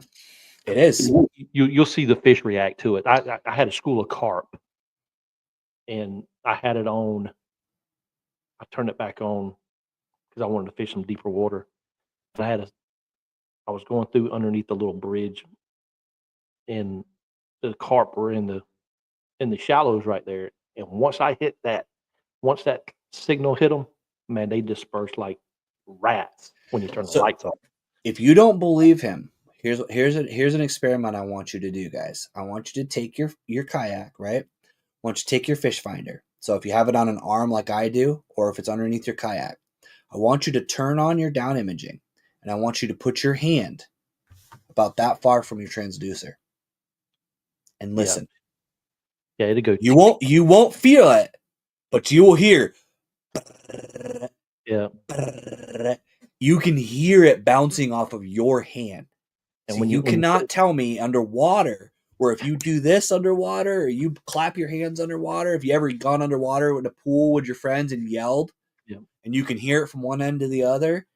it is. You'll see the fish react to it. I had a school of carp and I had it on. I turned it back on because I wanted to fish some deeper water. And I was going through underneath the little bridge, and the carp were in the shallows right there. And once that signal hit them, man, they dispersed like rats when you turn the So- lights off. If you don't believe him, here's an experiment I want you to do, guys. I want you to take your kayak, right? I want you to take your fish finder. So if you have it on an arm like I do, or if it's underneath your kayak, I want you to turn on your down imaging, and I want you to put your hand about that far from your transducer and listen. Yeah, it'd go. You won't feel it, but you will hear. Yeah, You can hear it bouncing off of your hand. and So when you when cannot tell me underwater, where if you do this underwater or you clap your hands underwater, if you ever gone underwater in a pool with your friends and yelled, Yeah. and you can hear it from one end to the other,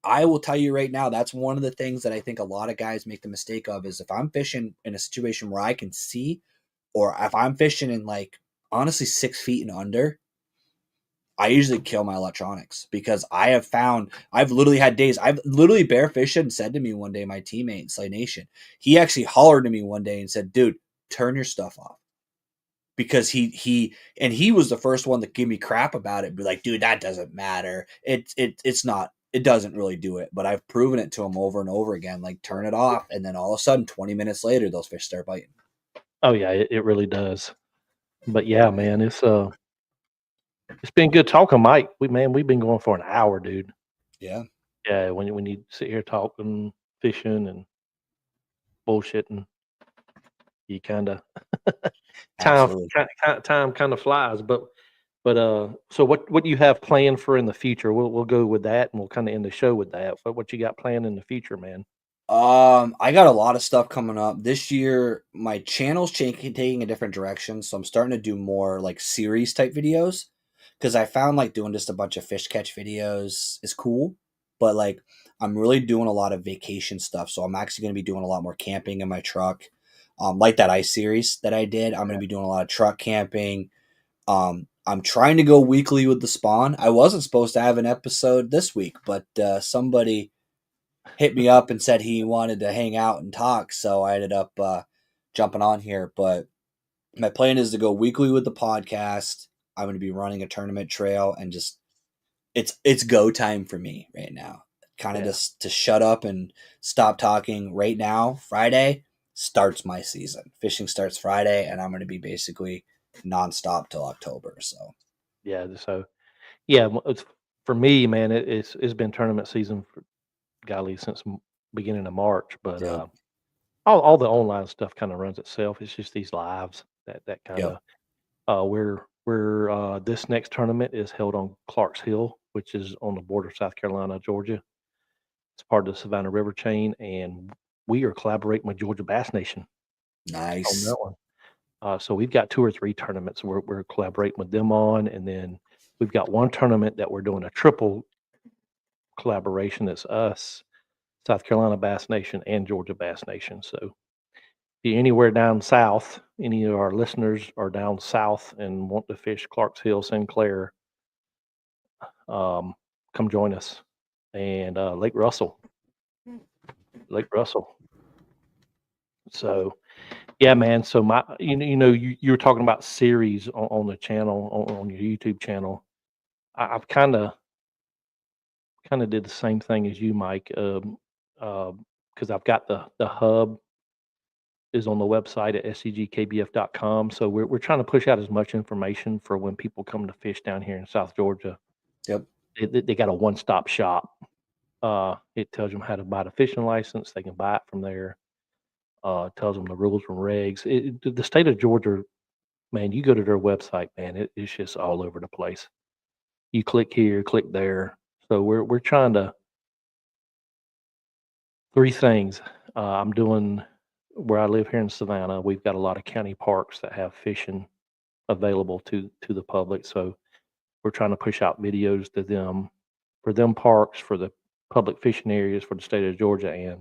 I will tell you right now, that's one of the things that I think a lot of guys make the mistake of is if I'm fishing in a situation where I can see, or if I'm fishing in like honestly 6 feet and under, I usually kill my electronics because I've literally had days, I've literally bear fished and said to me one day, my teammate, Slay Nation, he actually hollered to me one day and said, dude, turn your stuff off. Because he was the first one to give me crap about it. Be like, dude, that doesn't matter. It's not, it doesn't really do it. But I've proven it to him over and over again. Like, turn it off. And then all of a sudden, 20 minutes later, those fish start biting. Oh yeah, it really does. But yeah, man, it's been good talking, Mike. We've been going for an hour, dude. Yeah. Yeah, when you sit here talking, fishing, and bullshitting, you kind of Absolutely. time kind of flies. But so what do you have planned for in the future? We'll go with that, and we'll kind of end the show with that. What you got planned in the future, man? I got a lot of stuff coming up this year. My channel's taking a different direction, so I'm starting to do more like series type videos because I found like doing just a bunch of fish catch videos is cool, but like I'm really doing a lot of vacation stuff. So I'm actually going to be doing a lot more camping in my truck, like that ice series that I did. I'm going to be doing a lot of truck camping. I'm trying to go weekly with the Spawn. I wasn't supposed to have an episode this week, but somebody hit me up and said he wanted to hang out and talk, so I ended up jumping on here. But my plan is to go weekly with the podcast. I'm going to be running a tournament trail, and just it's go time for me right now. Kind of just to shut up and stop talking right now. Friday starts my season. Fishing starts Friday, and I'm going to be basically nonstop till October. So Yeah, it's for me, man. It's been tournament season for golly since beginning of March, but Yep. all the online stuff kind of runs itself. It's just these lives that kind of we're this next tournament is held on Clarks Hill, which is on the border of South Carolina, Georgia. It's part of the Savannah River chain, and we are collaborating with Georgia Bass Nation on nice. that one. So we've got 2 or 3 tournaments we're collaborating with them on, and then we've got one tournament that we're doing a triple collaboration. That's us, South Carolina Bass Nation, and Georgia Bass Nation. So if you're anywhere down south, any of our listeners are down south and want to fish Clarks Hill, Sinclair, come join us. And Lake Russell. So yeah, man. So you were talking about series on the channel, on your YouTube channel. I've kind of did the same thing as you, Mike, because I've got the hub is on the website at scgkbf.com. So we're trying to push out as much information for when people come to fish down here in South Georgia. Yep. They got a one-stop shop. It tells them how to buy the fishing license. They can buy it from there. Tells them the rules and regs. The state of Georgia, man, you go to their website, man, it's just all over the place. You click here, click there. So we're trying to 3 things. I'm doing where I live here in Savannah. We've got a lot of county parks that have fishing available to the public. So we're trying to push out videos to them for them parks, for the public fishing areas for the state of Georgia, and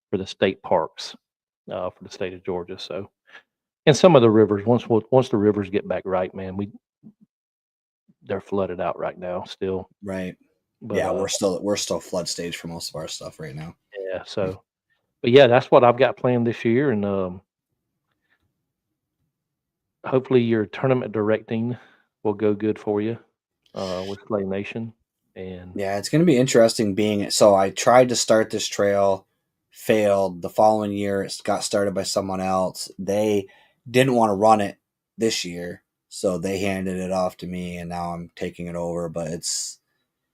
for the state parks for the state of Georgia. So, and some of the rivers, once the rivers get back right, man, they're flooded out right now still. Right. But Yeah, we're still flood stage for most of our stuff right now. yeah, so but yeah, that's what I've got planned this year, and hopefully your tournament directing will go good for you with Slay Nation. And Yeah, it's going to be interesting being so I tried to start this trail, failed. The following year it got started by someone else. They didn't want to run it this year, so they handed it off to me and now I'm taking it over, but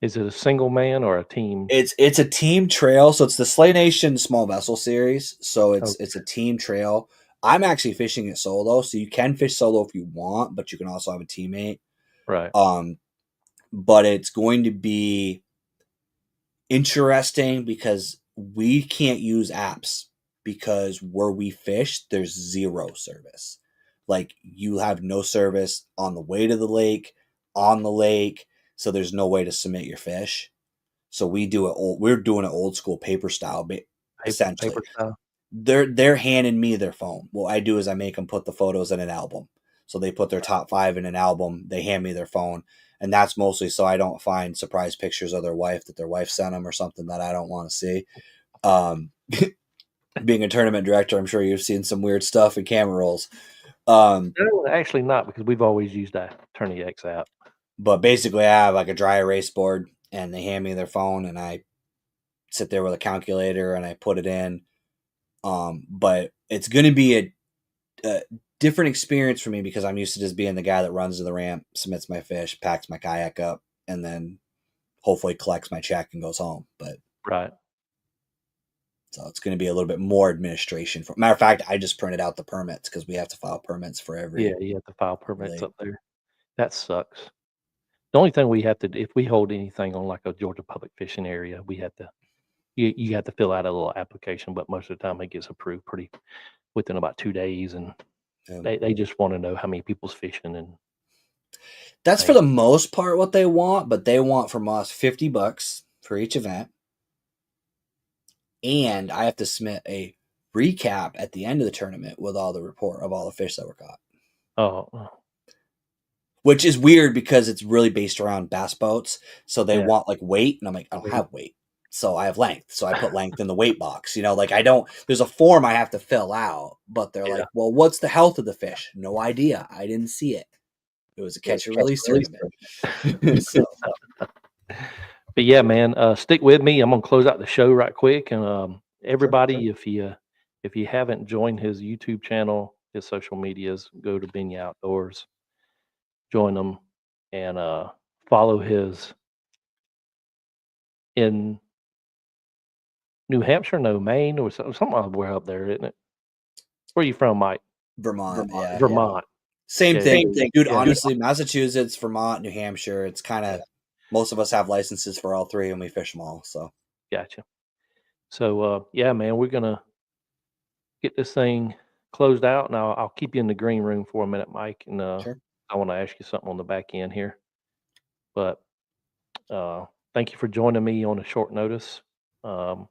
is it a single man or a team? it's a team trail, so it's the Slay Nation Small Vessel Series, so it's a team trail. I'm actually fishing it solo, so you can fish solo if you want, but you can also have a teammate. Right. But it's going to be interesting because we can't use apps because where we fish, there's zero service. Like you have no service on the way to the lake, on the lake, so there's no way to submit your fish. So we're doing it old school paper style, essentially. Paper style. They're handing me their phone. What I do is I make them put the photos in an album. So they put their top 5 in an album. They hand me their phone, and that's mostly so I don't find surprise pictures of their wife that their wife sent them or something that I don't want to see. Being a tournament director, I'm sure you've seen some weird stuff in camera rolls. No, actually not, because we've always used that Tourney X app. But basically, I have like a dry erase board, and they hand me their phone, and I sit there with a calculator and I put it in. But it's going to be a different experience for me because I'm used to just being the guy that runs to the ramp, submits my fish, packs my kayak up, and then hopefully collects my check and goes home. But right. So it's going to be a little bit more administration. Matter of fact, I just printed out the permits because we have to file permits for every. Yeah, you have to file permits up there. That sucks. The only thing we have to do, if we hold anything on like a Georgia public fishing area, we have to, you have to fill out a little application, but most of the time it gets approved within about 2 days, and they just want to know how many people's fishing, and that's for the most part what they want, but they want from us $50 for each event. And I have to submit a recap at the end of the tournament with all the report of all the fish that were caught. Oh. Which is weird because it's really based around bass boats. So they want like weight, and I'm like, I don't have weight. So I have length. So I put length in the weight box. You know, like there's a form I have to fill out, but they're like, well, what's the health of the fish? No idea. I didn't see it. It was a catch and release tournament. So. But yeah, man, stick with me. I'm gonna close out the show right quick, and everybody, if you haven't joined his YouTube channel, his social medias, go to Benya Outdoors, join them, and follow his in New Hampshire, Maine, or somewhere up there, isn't it? Where are you from, Mike? Vermont. Yeah, Vermont. Same thing, dude. Honestly, Massachusetts, Vermont, New Hampshire. It's kind of. Most of us have licenses for all 3, and we fish them all. So, gotcha. So, yeah, man, we're gonna get this thing closed out, and I'll keep you in the green room for a minute, Mike. And sure. I want to ask you something on the back end here. But thank you for joining me on a short notice. We'll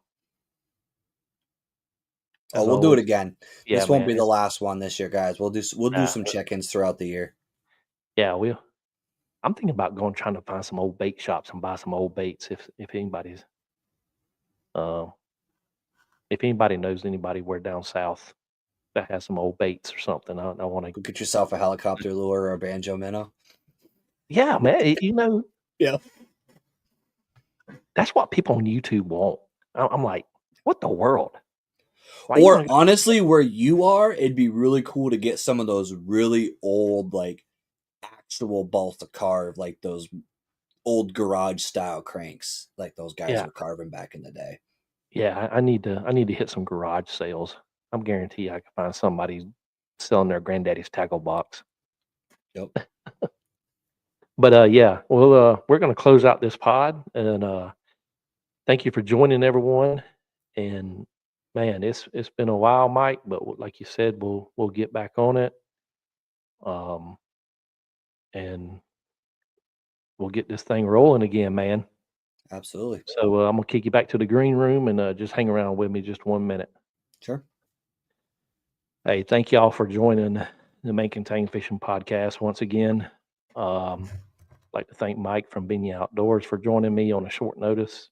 do it again. Yeah, this won't be the last one this year, guys. We'll do some check-ins throughout the year. Yeah, I'm thinking about trying to find some old bait shops and buy some old baits if anybody's if anybody knows anybody where down south that has some old baits or something. I want to go get yourself a helicopter lure or a banjo minnow. Yeah, man. Yeah. That's what people on YouTube want. I'm like, what the world? Or honestly, where you are, it'd be really cool to get some of those really old, like actual balsa carve, like those old garage style cranks, like those guys were carving back in the day. Yeah, I need to hit some garage sales. I'm guaranteed I can find somebody selling their granddaddy's tackle box. Yep. But yeah, well, we're going to close out this pod, and thank you for joining, everyone. And man, it's been a while, Mike, but like you said, we'll get back on it, and we'll get this thing rolling again, man. Absolutely. So I'm gonna kick you back to the green room and just hang around with me just 1 minute. Sure. Hey, thank y'all for joining the Main Contain Fishing Podcast once again. I'd like to thank Mike from Benya Outdoors for joining me on a short notice.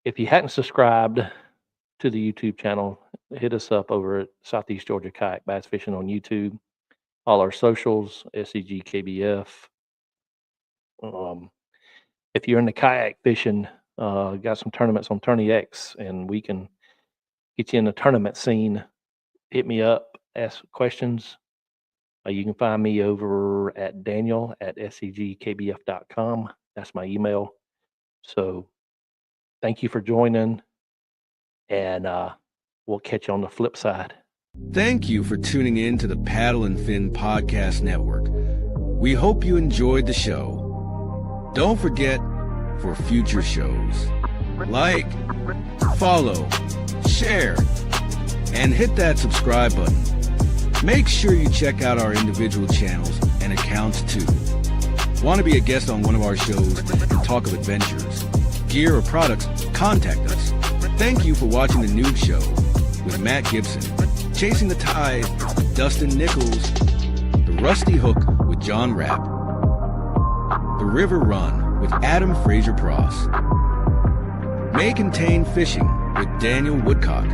If you hadn't subscribed to the YouTube channel, hit us up over at Southeast Georgia Kayak Bass Fishing on YouTube. All our socials, SCG KBF. If you're in the kayak fishing, got some tournaments on Tourney X, and we can get you in the tournament scene. Hit me up, ask questions. You can find me over at daniel@scgkbf.com. That's my email. So thank you for joining, and we'll catch you on the flip side. Thank you for tuning in to the Paddle and Fin Podcast Network. We hope you enjoyed the show. Don't forget, for future shows, like, follow, share, and hit that subscribe button. Make sure you check out our individual channels and accounts too. Want to be a guest on one of our shows and talk of adventures, gear, or products? Contact us. Thank you for watching The Noob Show with Matt Gibson, Chasing the Tide with Dustin Nichols, The Rusty Hook with John Rapp, The River Run with Adam Fraser Pross, May Contain Fishing with Daniel Woodcock,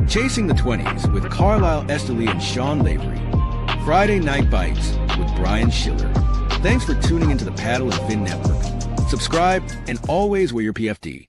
Chasing the 20s with Carlisle Esterly and Sean Lavery, Friday Night Bites with Brian Schiller. Thanks for tuning into the Paddle and Fin Network. Subscribe and always wear your PFD.